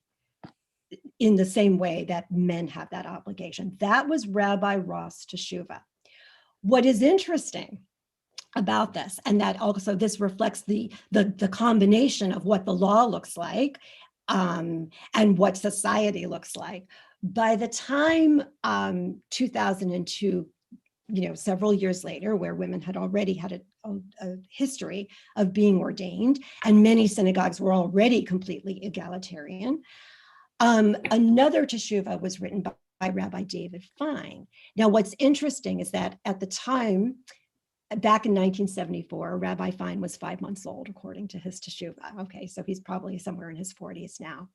in the same way that men have that obligation. That was Rabbi Ross Teshuvah. What is interesting about this, and that also this reflects the combination of what the law looks like and what society looks like. By the time 2002, several years later, where women had already had a history of being ordained, and many synagogues were already completely egalitarian, another teshuvah was written by Rabbi David Fine. Now, what's interesting is that at the time, back in 1974, Rabbi Fine was 5 months old, according to his teshuvah. Okay, so he's probably somewhere in his 40s now.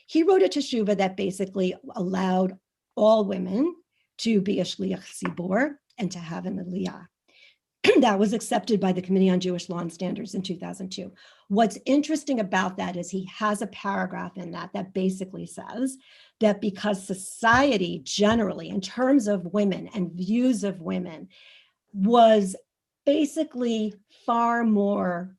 He wrote a teshuvah that basically allowed all women to be a shliach tzibur and to have an aliyah. That was accepted by the Committee on Jewish Law and Standards in 2002. What's interesting about that is he has a paragraph in that basically says that because society generally, in terms of women and views of women, was basically far more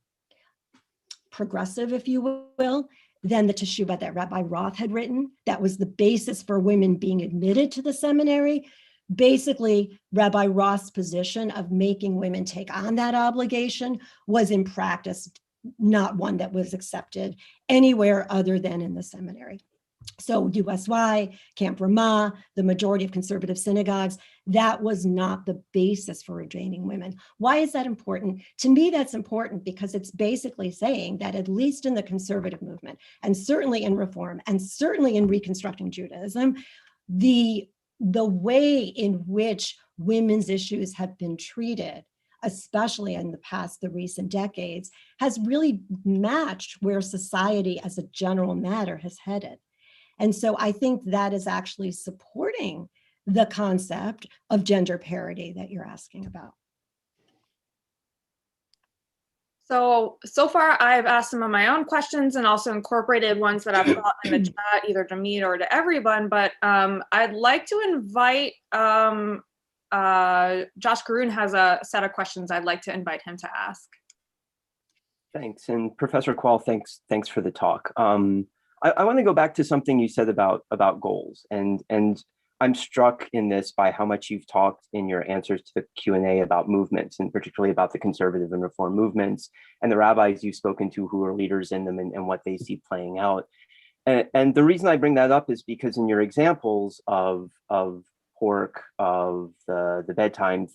progressive, if you will, than the teshuvah that Rabbi Roth had written, that was the basis for women being admitted to the seminary. Basically, Rabbi Roth's position of making women take on that obligation was in practice not one that was accepted anywhere other than in the seminary. So USY, Camp Ramah, the majority of conservative synagogues, that was not the basis for ordaining women. Why is that important? To me, that's important because it's basically saying that at least in the conservative movement, and certainly in Reform, and certainly in reconstructing Judaism, the way in which women's issues have been treated, especially in the recent decades, has really matched where society as a general matter has headed. And so I think that is actually supporting the concept of gender parity that you're asking about. So far I've asked some of my own questions and also incorporated ones that I've got in the chat, either to me or to everyone, but I'd like to invite, Josh Garoon has a set of questions I'd like to invite him to ask. Thanks, and Professor Kwall, thanks for the talk. I want to go back to something you said about goals, and I'm struck in this by how much you've talked in your answers to the Q&A about movements, and particularly about the conservative and reform movements, and the rabbis you've spoken to who are leaders in them and what they see playing out. And the reason I bring that up is because in your examples of pork, of the bedtime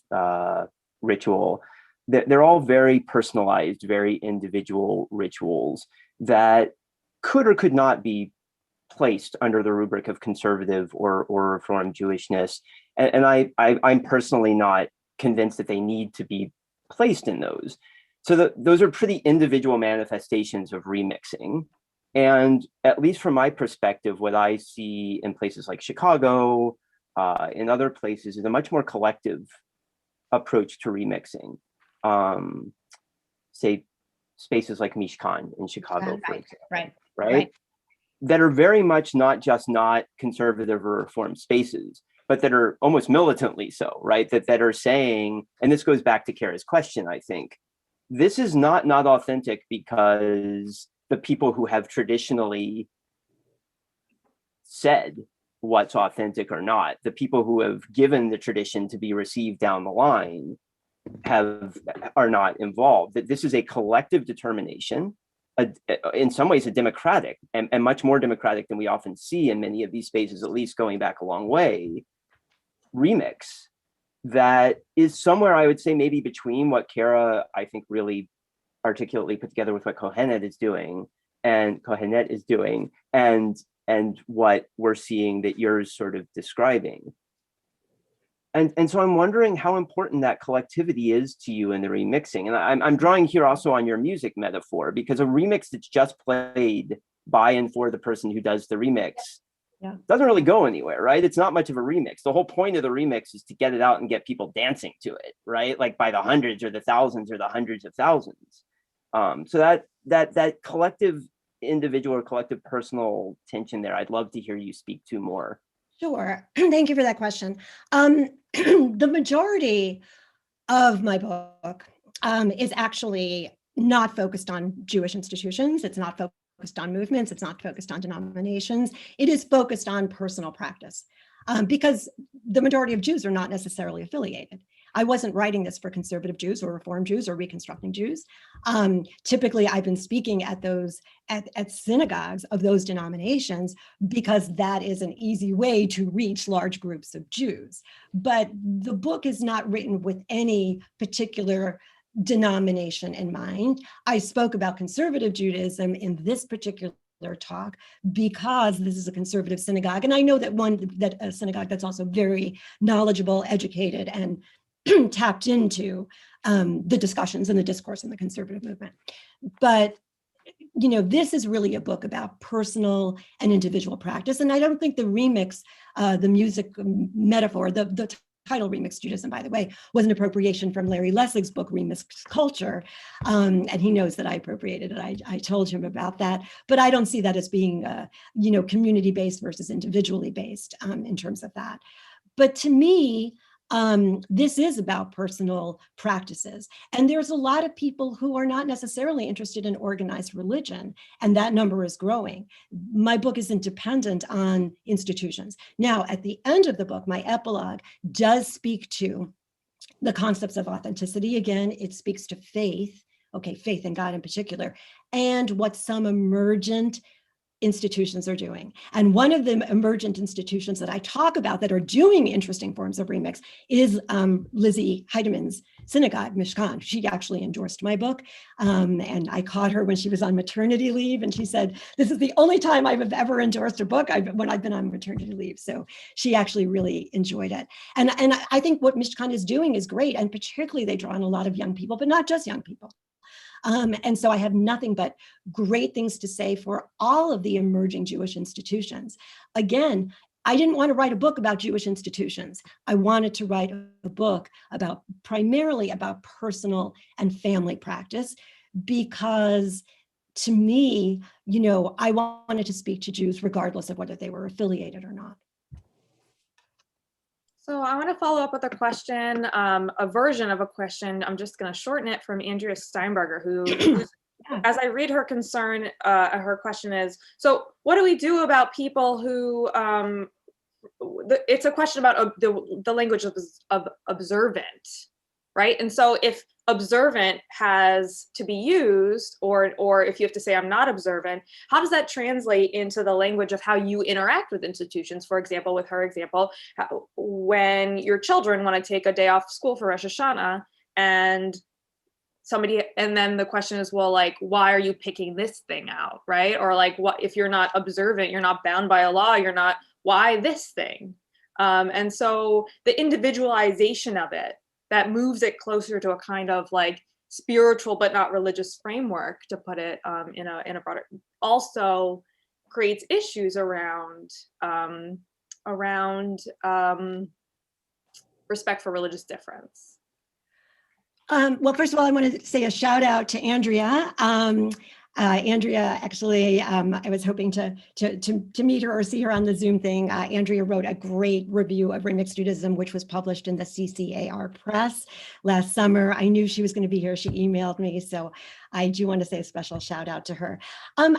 ritual, they're all very personalized, very individual rituals that could or could not be placed under the rubric of conservative or reform Jewishness. And I'm personally not convinced that they need to be placed in those. So those are pretty individual manifestations of remixing. And at least from my perspective, what I see in places like Chicago, in other places, is a much more collective approach to remixing. Say spaces like Mishkan in Chicago, for example. Right? That are very much not conservative or reform spaces, but that are almost militantly so, right? That are saying, and this goes back to Kara's question, I think, this is not authentic because the people who have traditionally said what's authentic or not, the people who have given the tradition to be received down the line are not involved. That this is a collective determination, in some ways a democratic and much more democratic than we often see in many of these spaces, at least going back a long way, remix that is somewhere, I would say, maybe between what Kara, I think, really articulately put together with what Kohenet is doing and what we're seeing that you're sort of describing. And so I'm wondering how important that collectivity is to you in the remixing. And I'm drawing here also on your music metaphor, because a remix that's just played by and for the person who does the remix doesn't really go anywhere, right? It's not much of a remix. The whole point of the remix is to get it out and get people dancing to it, right? Like by the hundreds or the thousands or the hundreds of thousands. So that collective individual or collective personal tension there, I'd love to hear you speak to more. Sure. Thank you for that question. The majority of my book is actually not focused on Jewish institutions. It's not focused on movements. It's not focused on denominations. It is focused on personal practice because the majority of Jews are not necessarily affiliated. I wasn't writing this for conservative Jews or Reform Jews or reconstructing Jews. Typically, I've been speaking at those at synagogues of those denominations because that is an easy way to reach large groups of Jews. But the book is not written with any particular denomination in mind. I spoke about conservative Judaism in this particular talk because this is a conservative synagogue, and I know that a synagogue that's also very knowledgeable, educated, and tapped into the discussions and the discourse in the conservative movement. But this is really a book about personal and individual practice, and I don't think the remix, the music metaphor, the title Remix Judaism, by the way, was an appropriation from Larry Lessig's book, Remix Culture. And he knows that I appropriated it. I told him about that. But I don't see that as being, community-based versus individually based in terms of that. But to me, this is about personal practices. And there's a lot of people who are not necessarily interested in organized religion, and that number is growing. My book isn't dependent on institutions. Now, at the end of the book, my epilogue does speak to the concepts of authenticity. Again, it speaks to faith, faith in God in particular, and what some emergent institutions are doing. And one of the emergent institutions that I talk about that are doing interesting forms of remix is Lizzie Heidemann's synagogue, Mishkan. She actually endorsed my book. And I caught her when she was on maternity leave. And she said, this is the only time I've ever endorsed a book when I've been on maternity leave. So she actually really enjoyed it. And I think what Mishkan is doing is great. And particularly they draw in a lot of young people, but not just young people. And so I have nothing but great things to say for all of the emerging Jewish institutions. Again, I didn't want to write a book about Jewish institutions. I wanted to write a book primarily about personal and family practice, because to me, I wanted to speak to Jews regardless of whether they were affiliated or not. So I want to follow up with a question, a version of a question. I'm just going to shorten it, from Andrea Steinberger, who, as I read her concern, her question is, so what do we do about people who, it's a question about the language of observant, right? And so if observant has to be used, or if you have to say I'm not observant, how does that translate into the language of how you interact with institutions? For example, with her example, when your children want to take a day off school for Rosh Hashanah, and then the question is, well, like, why are you picking this thing out, right? Or like, what if you're not observant, you're not bound by a law, why this thing? And so the individualization of it, that moves it closer to a kind of like spiritual but not religious framework, to put it in a broader, also creates issues around respect for religious difference. Well, first of all, I want to say a shout out to Andrea. Andrea, actually, I was hoping to meet her or see her on the Zoom thing. Andrea wrote a great review of Remix Judaism, which was published in the CCAR Press last summer. I knew she was going to be here. She emailed me, so I do want to say a special shout out to her. I'm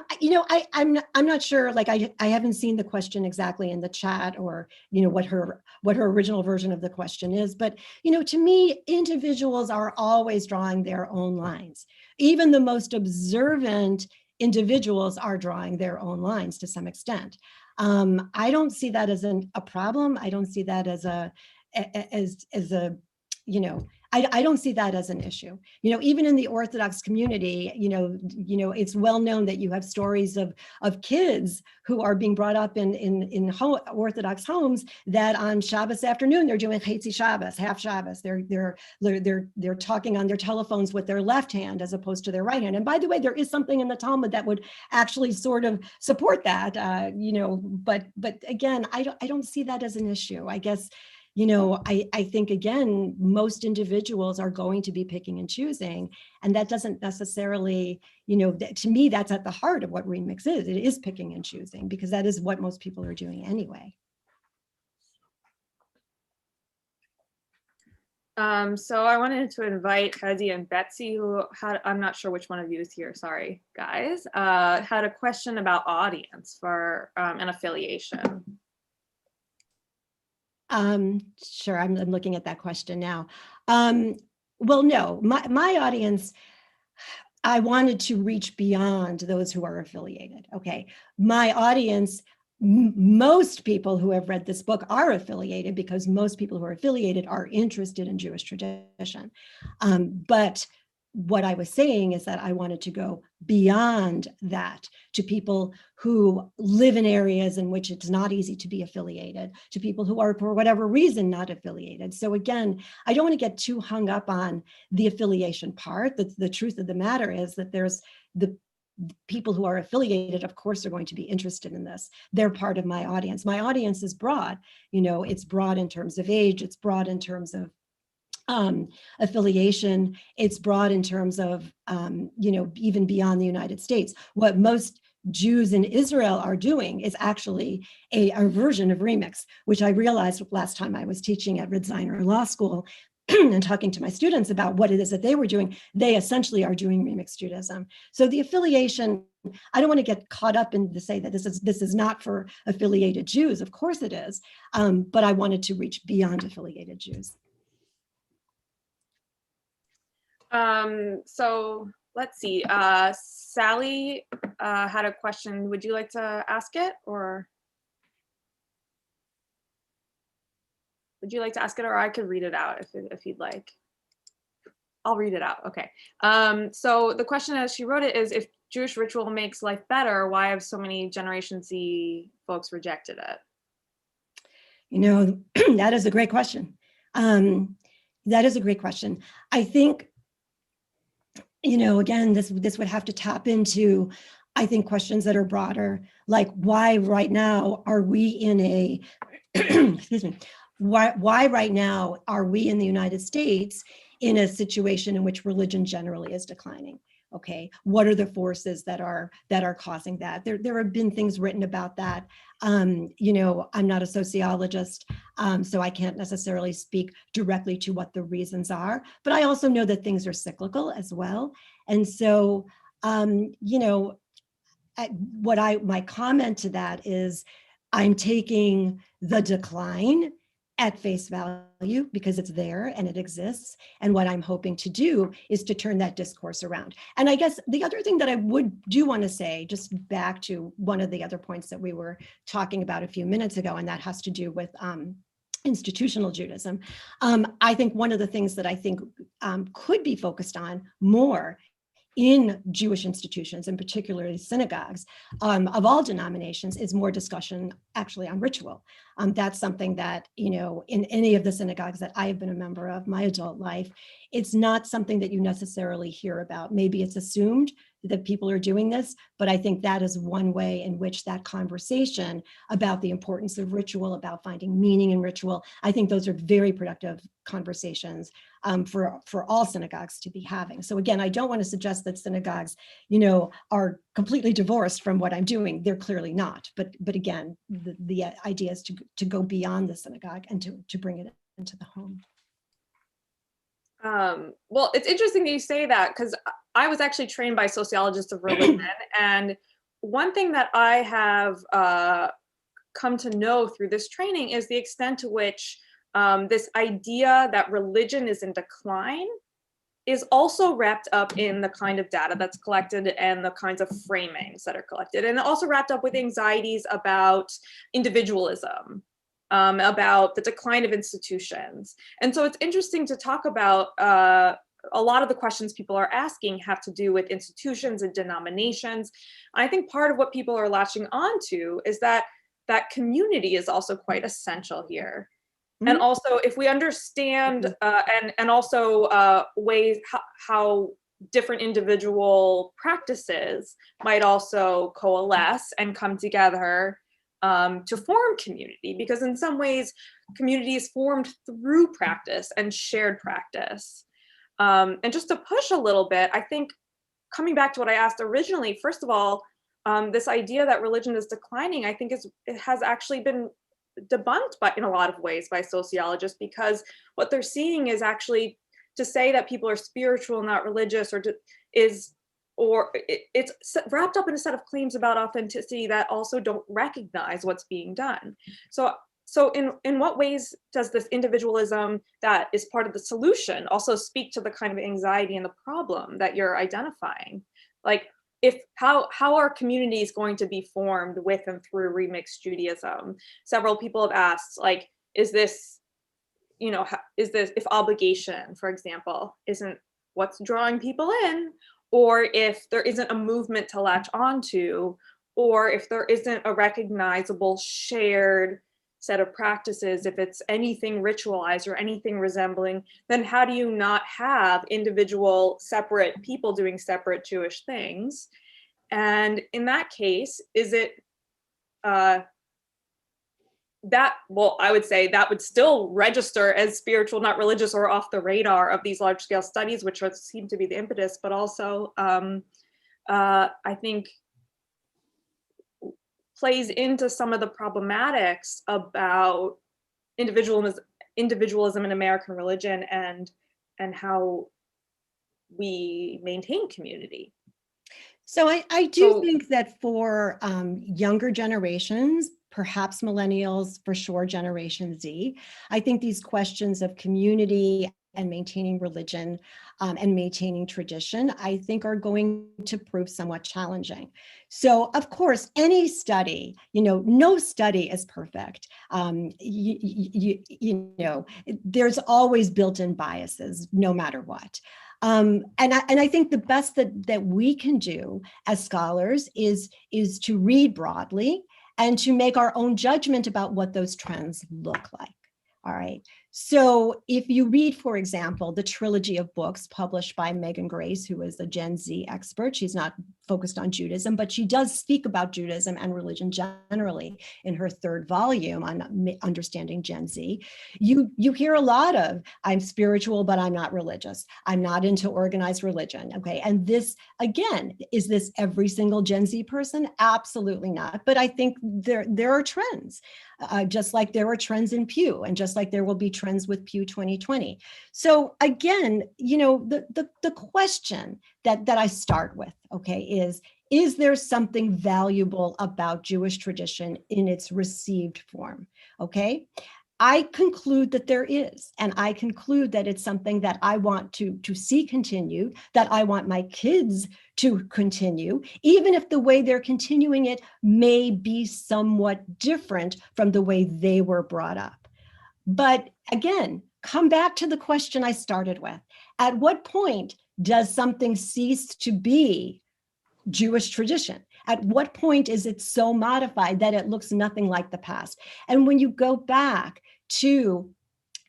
not sure. Like I haven't seen the question exactly in the chat, or what her original version of the question is. But to me, individuals are always drawing their own lines. Even the most observant individuals are drawing their own lines to some extent. I don't see that as a problem. I don't see that as a I don't see that as an issue. Even in the Orthodox community, it's well known that you have stories of kids who are being brought up in Orthodox homes that on Shabbos afternoon they're doing Chetzi Shabbos, half Shabbos. They're talking on their telephones with their left hand as opposed to their right hand. And by the way, there is something in the Talmud that would actually sort of support that. But again, I don't see that as an issue. I guess. I think, again, most individuals are going to be picking and choosing, and that doesn't necessarily, to me, that's at the heart of what Remix is. It is picking and choosing, because that is what most people are doing anyway. So I wanted to invite Hezi and Betsy, who had, I'm not sure which one of you is here, sorry, guys, had a question about audience for an affiliation. Sure, I'm looking at that question now. Well, no, my audience, I wanted to reach beyond those who are affiliated. Okay, my audience, most people who have read this book are affiliated, because most people who are affiliated are interested in Jewish tradition. But what I was saying is that I wanted to go beyond that to people who live in areas in which it's not easy to be affiliated, to people who are, for whatever reason, not affiliated. So again, I don't want to get too hung up on the affiliation part. The truth of the matter is that there's the people who are affiliated, of course, are going to be interested in this. They're part of my audience. My audience is broad. You know, it's broad in terms of age. It's broad in terms of affiliation. It's broad in terms of, you know, even beyond the United States. What most Jews in Israel are doing is actually a version of remix, which I realized last time I was teaching at Ritziner Law School and talking to my students about what it is that they were doing. They essentially are doing remix Judaism. So the affiliation, I don't want to get caught up in to say that this is not for affiliated Jews. Of course it is, but I wanted to reach beyond affiliated Jews. So let's see, Sally had a question. Would you like to ask it, or would you like to ask it, or I could read it out if you'd like. I'll read it out, okay. So the question as she wrote it is, if Jewish ritual makes life better, why have so many Generation Z folks rejected it? You know, that is a great question. That is a great question. I think, you know, again, this would have to tap into, I think, questions that are broader, like why right now are we in a, excuse me, why right now are we in the United States in a situation in which religion generally is declining? Okay, what are the forces that are causing that? There have been things written about that. You know, I'm not a sociologist, so I can't necessarily speak directly to what the reasons are, but I also know that things are cyclical as well. And so, you know, my comment to that is, I'm taking the decline at face value because it's there and it exists. And what I'm hoping to do is to turn that discourse around. And I guess the other thing that I do want to say, just back to one of the other points that we were talking about a few minutes ago, and that has to do with institutional Judaism. I think one of the things that I think could be focused on more in Jewish institutions, and particularly synagogues of all denominations, is more discussion actually on ritual. That's something that, you know, in any of the synagogues that I have been a member of my adult life, it's not something that you necessarily hear about. Maybe it's assumed that people are doing this, but I think that is one way in which that conversation about the importance of ritual, about finding meaning in ritual, I think those are very productive conversations for all synagogues to be having. So again, I don't want to suggest that synagogues, you know, are completely divorced from what I'm doing. They're clearly not. But again, the idea is to go beyond the synagogue and to bring it into the home. Well, it's interesting that you say that, because I was actually trained by sociologists of religion. And one thing that I have come to know through this training is the extent to which this idea that religion is in decline is also wrapped up in the kind of data that's collected and the kinds of framings that are collected, and also wrapped up with anxieties about individualism, about the decline of institutions. And so it's interesting to talk about a lot of the questions people are asking have to do with institutions and denominations. I think part of what people are latching onto is that community is also quite essential here. And also, if we understand and also ways how different individual practices might also coalesce and come together to form community, because in some ways, community is formed through practice and shared practice. And just to push a little bit, I think coming back to what I asked originally, first of all, this idea that religion is declining, I think it has actually been debunked in a lot of ways by sociologists, because what they're seeing is actually to say that people are spiritual, not religious, it's wrapped up in a set of claims about authenticity that also don't recognize what's being done. So in what ways does this individualism that is part of the solution also speak to the kind of anxiety and the problem that you're identifying? Like, how are communities going to be formed with and through remixed Judaism? Several people have asked, like, is this if obligation, for example, isn't what's drawing people in, or if there isn't a movement to latch onto, or if there isn't a recognizable shared set of practices, if it's anything ritualized or anything resembling, then how do you not have individual separate people doing separate Jewish things? And in that case, is it I would say that would still register as spiritual, not religious, or off the radar of these large scale studies, which seem to be the impetus, but also I think plays into some of the problematics about individualism in American religion and how we maintain community. So I do think that for younger generations, perhaps millennials, for sure, Generation Z, I think these questions of community and maintaining religion and maintaining tradition, I think are going to prove somewhat challenging. So of course, any study, no study is perfect. There's always built-in biases, no matter what. And I think the best that we can do as scholars is to read broadly and to make our own judgment about what those trends look like. All right. So if you read, for example, the trilogy of books published by Megan Grace, who is a Gen Z expert, she's not focused on Judaism, but she does speak about Judaism and religion generally in her third volume on Understanding Gen Z. You hear a lot of, I'm spiritual, but I'm not religious. I'm not into organized religion. Okay. And this, again, is this every single Gen Z person? Absolutely not. But I think there are trends. Just like there are trends in Pew, and just like there will be trends with Pew 2020. So again, the question that I start with, okay, is there something valuable about Jewish tradition in its received form? Okay. I conclude that there is, and I conclude that it's something that I want to see continued, that I want my kids to continue, even if the way they're continuing it may be somewhat different from the way they were brought up. But again, come back to the question I started with. At what point does something cease to be Jewish tradition? At what point is it so modified that it looks nothing like the past? And when you go back to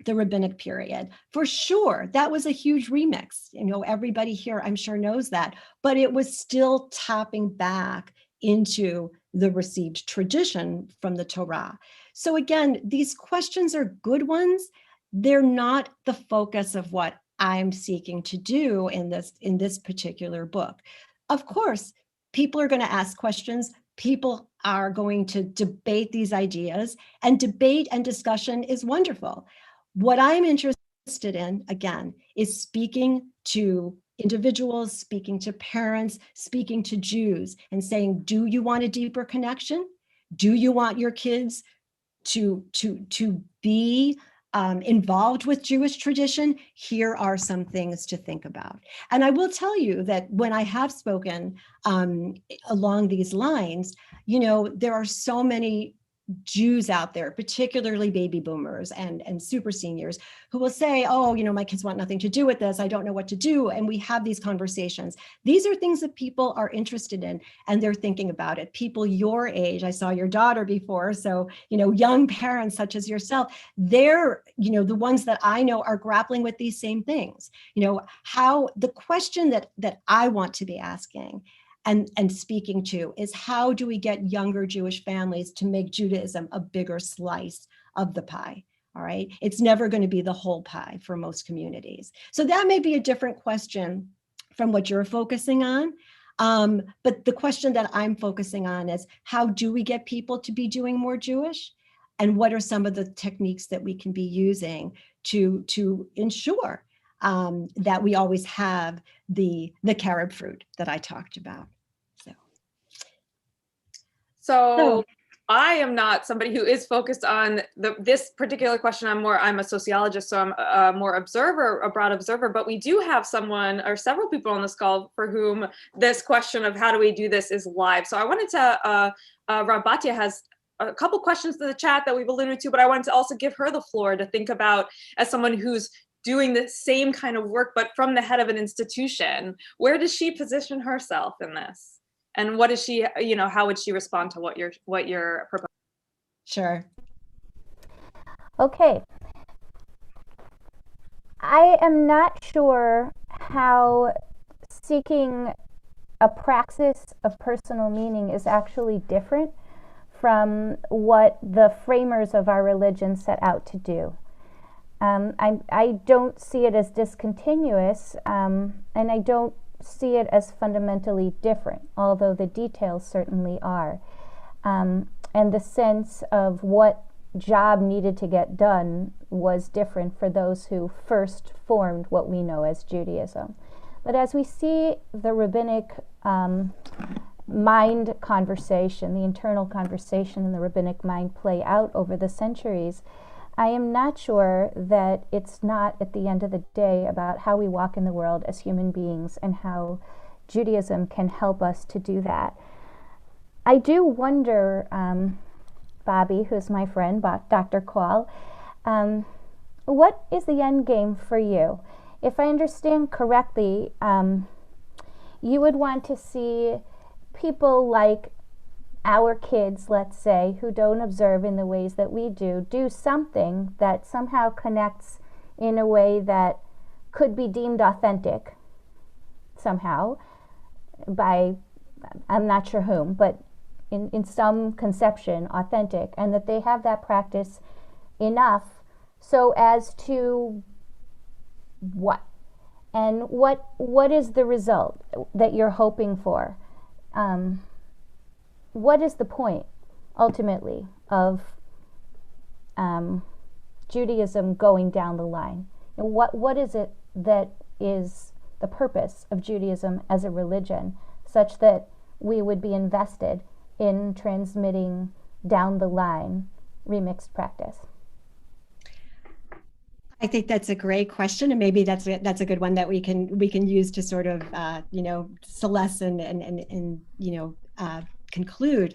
the rabbinic period, for sure, that was a huge remix. Everybody here, I'm sure, knows that, but it was still tapping back into the received tradition from the Torah. So again, these questions are good ones. They're not the focus of what I'm seeking to do in this particular book. Of course, people are going to ask questions. People are going to debate these ideas, and debate and discussion is wonderful. What I'm interested in, again, is speaking to individuals, speaking to parents, speaking to Jews, and saying, do you want a deeper connection? Do you want your kids to be involved with Jewish tradition? Here are some things to think about. And I will tell you that when I have spoken along these lines, there are so many Jews out there, particularly baby boomers and super seniors, who will say, oh, my kids want nothing to do with this. I don't know what to do. And we have these conversations. These are things that people are interested in, and they're thinking about it. People your age, I saw your daughter before. So, young parents such as yourself, they're, the ones that I know are grappling with these same things. How the question that I want to be asking and speaking to is, how do we get younger Jewish families to make Judaism a bigger slice of the pie? All right. It's never going to be the whole pie for most communities. So that may be a different question from what you're focusing on. But the question that I'm focusing on is, how do we get people to be doing more Jewish? and what are some of the techniques that we can be using to ensure that we always have the carob fruit that I talked about. So I am not somebody who is focused on this particular question. I'm a sociologist, so I'm a more observer, a broad observer, but we do have someone or several people on this call for whom this question of how do we do this is live. So I wanted to, Rabatia has a couple questions in the chat that we've alluded to, but I wanted to also give her the floor to think about, as someone who's doing the same kind of work, but from the head of an institution, where does she position herself in this? And what is she, how would she respond to what you're proposing? Sure. Okay. I am not sure how seeking a praxis of personal meaning is actually different from what the framers of our religion set out to do. I don't see it as discontinuous, and I don't see it as fundamentally different, although the details certainly are. And the sense of what job needed to get done was different for those who first formed what we know as Judaism. But as we see the rabbinic mind conversation, the internal conversation in the rabbinic mind play out over the centuries, I am not sure that it's not, at the end of the day, about how we walk in the world as human beings and how Judaism can help us to do that. I do wonder, Bobbi, who's my friend, Dr. Kwall, what is the end game for you? If I understand correctly, you would want to see people like our kids, let's say, who don't observe in the ways that we do something that somehow connects in a way that could be deemed authentic somehow by, I'm not sure whom, but in some conception, authentic, and that they have that practice enough so as to what? And what is the result that you're hoping for? What is the point, ultimately, of Judaism going down the line? And what is it that is the purpose of Judaism as a religion, such that we would be invested in transmitting down the line remixed practice? I think that's a great question, and maybe that's a good one that we can use to sort of solace and conclude.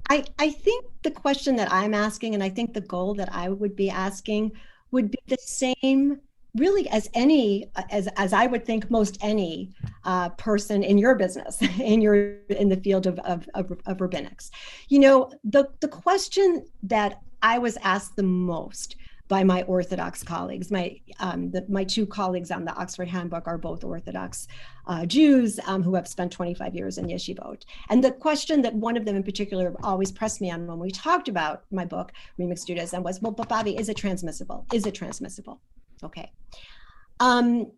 I think the question that I'm asking, and I think the goal that I would be asking, would be the same, really, as I would think most any person in your business, in the field of rabbinics. The question that I was asked the most by my Orthodox colleagues. My two colleagues on the Oxford Handbook are both Orthodox Jews who have spent 25 years in yeshivot. And the question that one of them in particular always pressed me on when we talked about my book, Remixed Judaism, was, well, but Bobbi, is it transmissible? Is it transmissible? Okay. And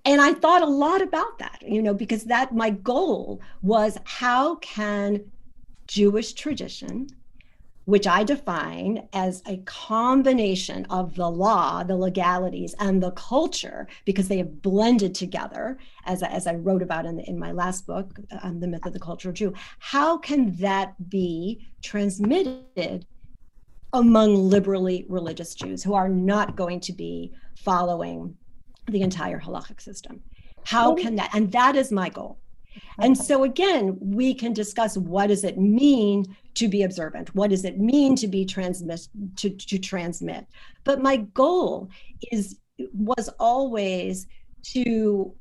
I thought a lot about that, because that my goal was, how can Jewish tradition, which I define as a combination of the law, the legalities, and the culture, because they have blended together, as I wrote about in my last book, The Myth of the Cultural Jew, how can that be transmitted among liberally religious Jews who are not going to be following the entire halachic system? How can that, and that is my goal. And so again, we can discuss, what does it mean to be observant? What does it mean to be transmit? But my goal was always to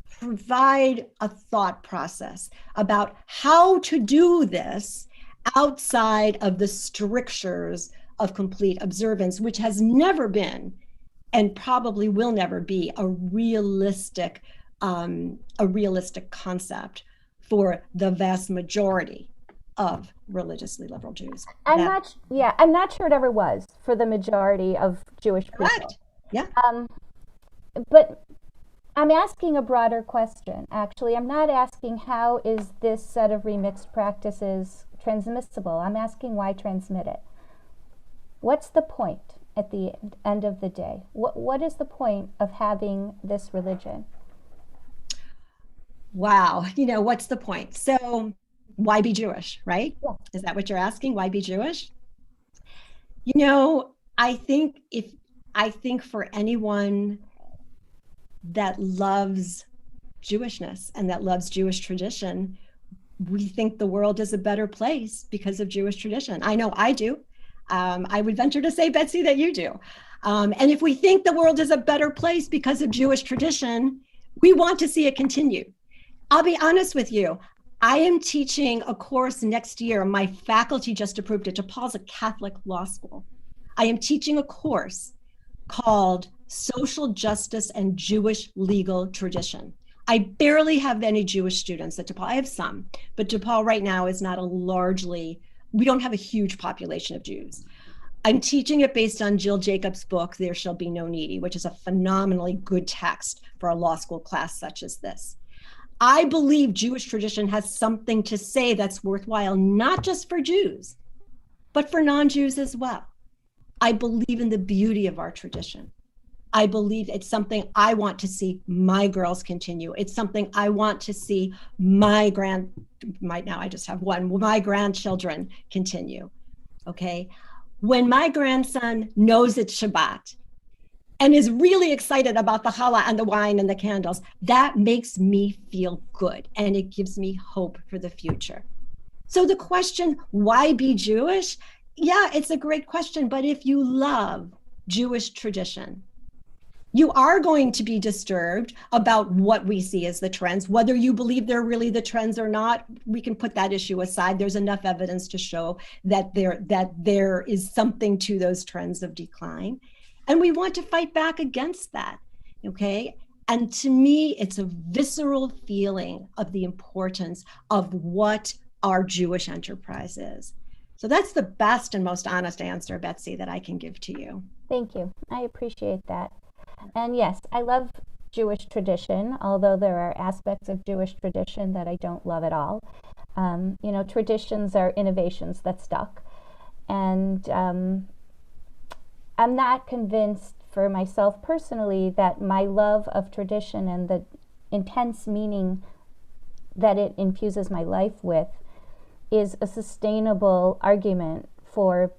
provide a thought process about how to do this outside of the strictures of complete observance, which has never been, and probably will never be, a realistic concept for the vast majority of religiously liberal Jews. I'm not sure it ever was for the majority of Jewish people. Correct. Yeah. But I'm asking a broader question, actually. I'm not asking how is this set of remixed practices transmissible. I'm asking why transmit it? What's the point at the end of the day? What is the point of having this religion? Wow. What's the point? So why be Jewish, right? Yeah. Is that what you're asking? Why be Jewish? I think for anyone that loves Jewishness and that loves Jewish tradition, we think the world is a better place because of Jewish tradition. I know I do. I would venture to say, Betsy, that you do. And if we think the world is a better place because of Jewish tradition, we want to see it continue. I'll be honest with you. I am teaching a course next year. My faculty just approved it. DePaul's a Catholic law school. I am teaching a course called Social Justice and Jewish Legal Tradition. I barely have any Jewish students at DePaul. I have some, but DePaul right now is not we don't have a huge population of Jews. I'm teaching it based on Jill Jacobs' book, There Shall Be No Needy, which is a phenomenally good text for a law school class such as this. I believe Jewish tradition has something to say that's worthwhile, not just for Jews, but for non-Jews as well. I believe in the beauty of our tradition. I believe it's something I want to see my girls continue. It's something I want to see my grandchildren continue, okay? When my grandson knows it's Shabbat and is really excited about the challah and the wine and the candles, that makes me feel good and it gives me hope for the future. So the question, why be Jewish? Yeah, it's a great question, but if you love Jewish tradition, you are going to be disturbed about what we see as the trends. Whether you believe they're really the trends or not, we can put that issue aside. There's enough evidence to show that there is something to those trends of decline. And we want to fight back against that, okay? And to me, it's a visceral feeling of the importance of what our Jewish enterprise is. So that's the best and most honest answer, Betsy, that I can give to you. Thank you. I appreciate that. And yes, I love Jewish tradition, although there are aspects of Jewish tradition that I don't love at all. Traditions are innovations that stuck. And I'm not convinced for myself personally that my love of tradition and the intense meaning that it infuses my life with is a sustainable argument for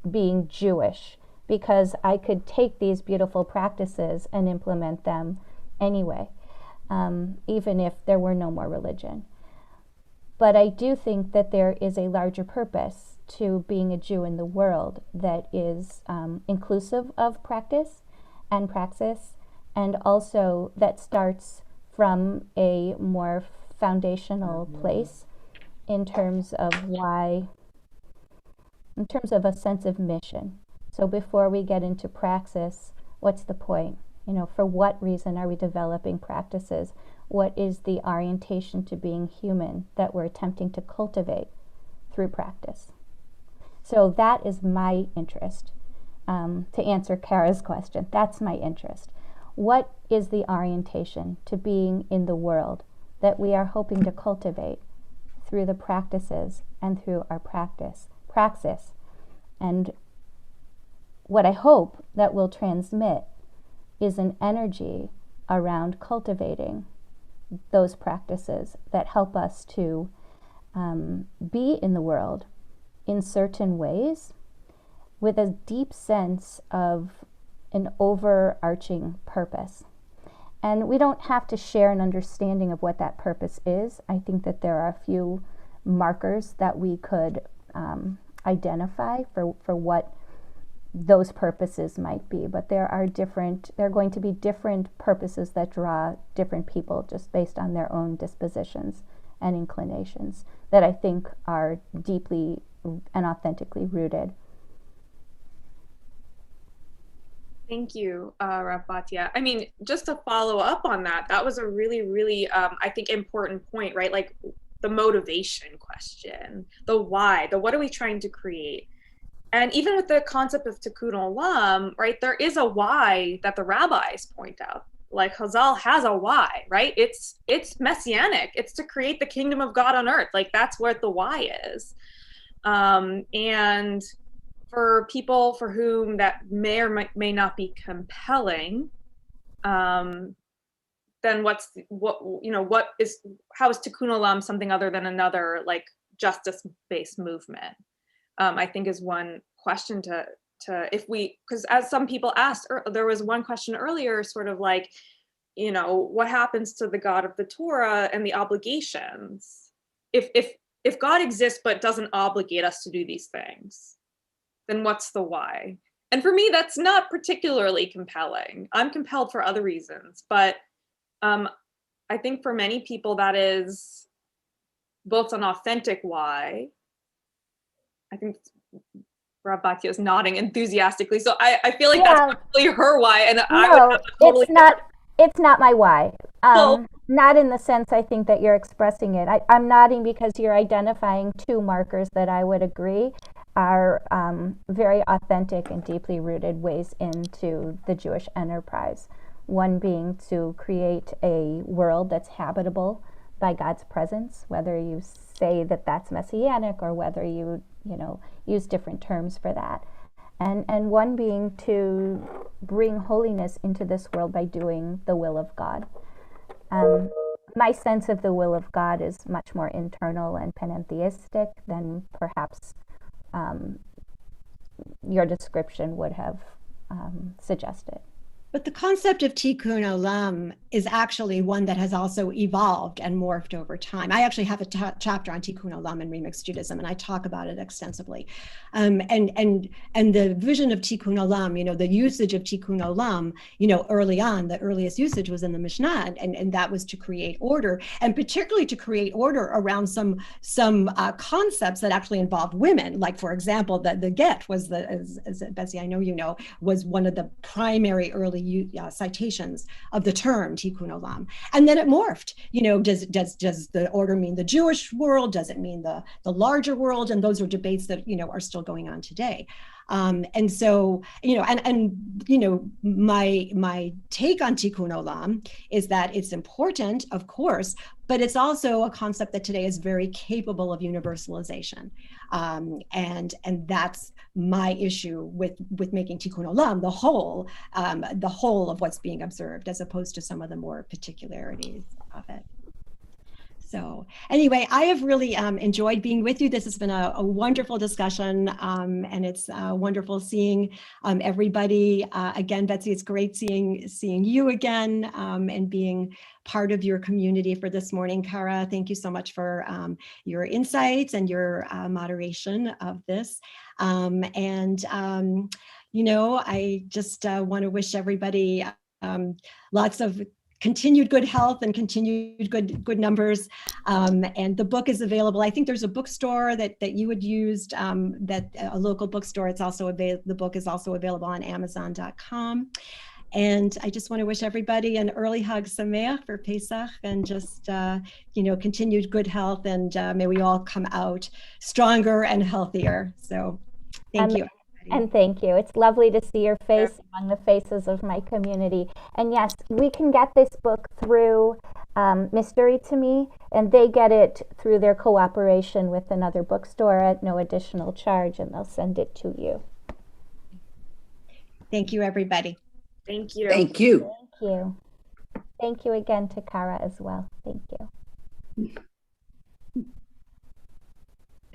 being Jewish, because I could take these beautiful practices and implement them anyway, even if there were no more religion. But I do think that there is a larger purpose to being a Jew in the world that is inclusive of practice and praxis, and also that starts from a more foundational place in terms of a sense of mission. So before we get into praxis, what's the point? For what reason are we developing practices? What is the orientation to being human that we're attempting to cultivate through practice? So that is my interest. To answer Kara's question, that's my interest. What is the orientation to being in the world that we are hoping to cultivate through the practices and through our praxis? And what I hope that will transmit is an energy around cultivating those practices that help us to be in the world in certain ways with a deep sense of an overarching purpose. And we don't have to share an understanding of what that purpose is. I think that there are a few markers that we could identify for what those purposes might be, but there are going to be different purposes that draw different people just based on their own dispositions and inclinations that I think are deeply and authentically rooted. Thank you, Rav Batya. I mean, just to follow up on that, that was a really, really, I think, important point, right? Like the motivation question, the why, what are we trying to create? And even with the concept of tikkun olam, right, there is a why that the rabbis point out. Like Chazal has a why, right? It's messianic. It's to create the kingdom of God on earth. Like that's what the why is. And for people for whom that may or may not be compelling, then how is Tikkun Olam something other than another like justice-based movement? I think is one question to because as some people asked, there was one question earlier, sort of like, what happens to the God of the Torah and the obligations? If God exists but doesn't obligate us to do these things, then what's the why? And for me, that's not particularly compelling. I'm compelled for other reasons, but I think for many people that is both an authentic why. I think Rob Batya is nodding enthusiastically, so I feel like that's probably her why, and I would have totally it's not my why. Well, not in the sense I think that you're expressing it. I'm nodding because you're identifying two markers that I would agree are very authentic and deeply rooted ways into the Jewish enterprise. One being to create a world that's habitable by God's presence, whether you say that that's messianic or whether you use different terms for that. And one being to bring holiness into this world by doing the will of God. My sense of the will of God is much more internal and panentheistic than perhaps your description would have suggested. But the concept of Tikkun Olam is actually one that has also evolved and morphed over time. I actually have a chapter on Tikkun Olam and Remixed Judaism, and I talk about it extensively. And the vision of Tikkun Olam, the usage of Tikkun Olam, early on, the earliest usage was in the Mishnah, and that was to create order, and particularly to create order around some concepts that actually involved women. Like, for example, the get was as Betsy, I know was one of the primary early citations of the term Tikkun Olam, and then it morphed. Does the order mean the Jewish world? Does it mean the larger world? And those are debates that are still going on today. And so my take on Tikkun Olam is that it's important, of course, but it's also a concept that today is very capable of universalization. And that's my issue with making Tikkun Olam the whole of what's being observed, as opposed to some of the more particularities of it. So anyway, I have really enjoyed being with you. This has been a wonderful discussion, and it's wonderful seeing everybody. Again, Betsy, it's great seeing you again, and being part of your community for this morning. Kara, thank you so much for your insights and your moderation of this. I just want to wish everybody lots of continued good health and continued good numbers. And the book is available. I think there's a bookstore that you had used, that a local bookstore. It's also the book is also available on Amazon.com. And I just want to wish everybody an early Hag Sameach for Pesach, and just continued good health, and may we all come out stronger and healthier. So thank you. And thank you. It's lovely to see your face among the faces of my community. And yes, we can get this book through Mystery to Me, and they get it through their cooperation with another bookstore at no additional charge, and they'll send it to you. Thank you, everybody. Thank you. Thank you. Thank you. Thank you again to Kara as well. Thank you.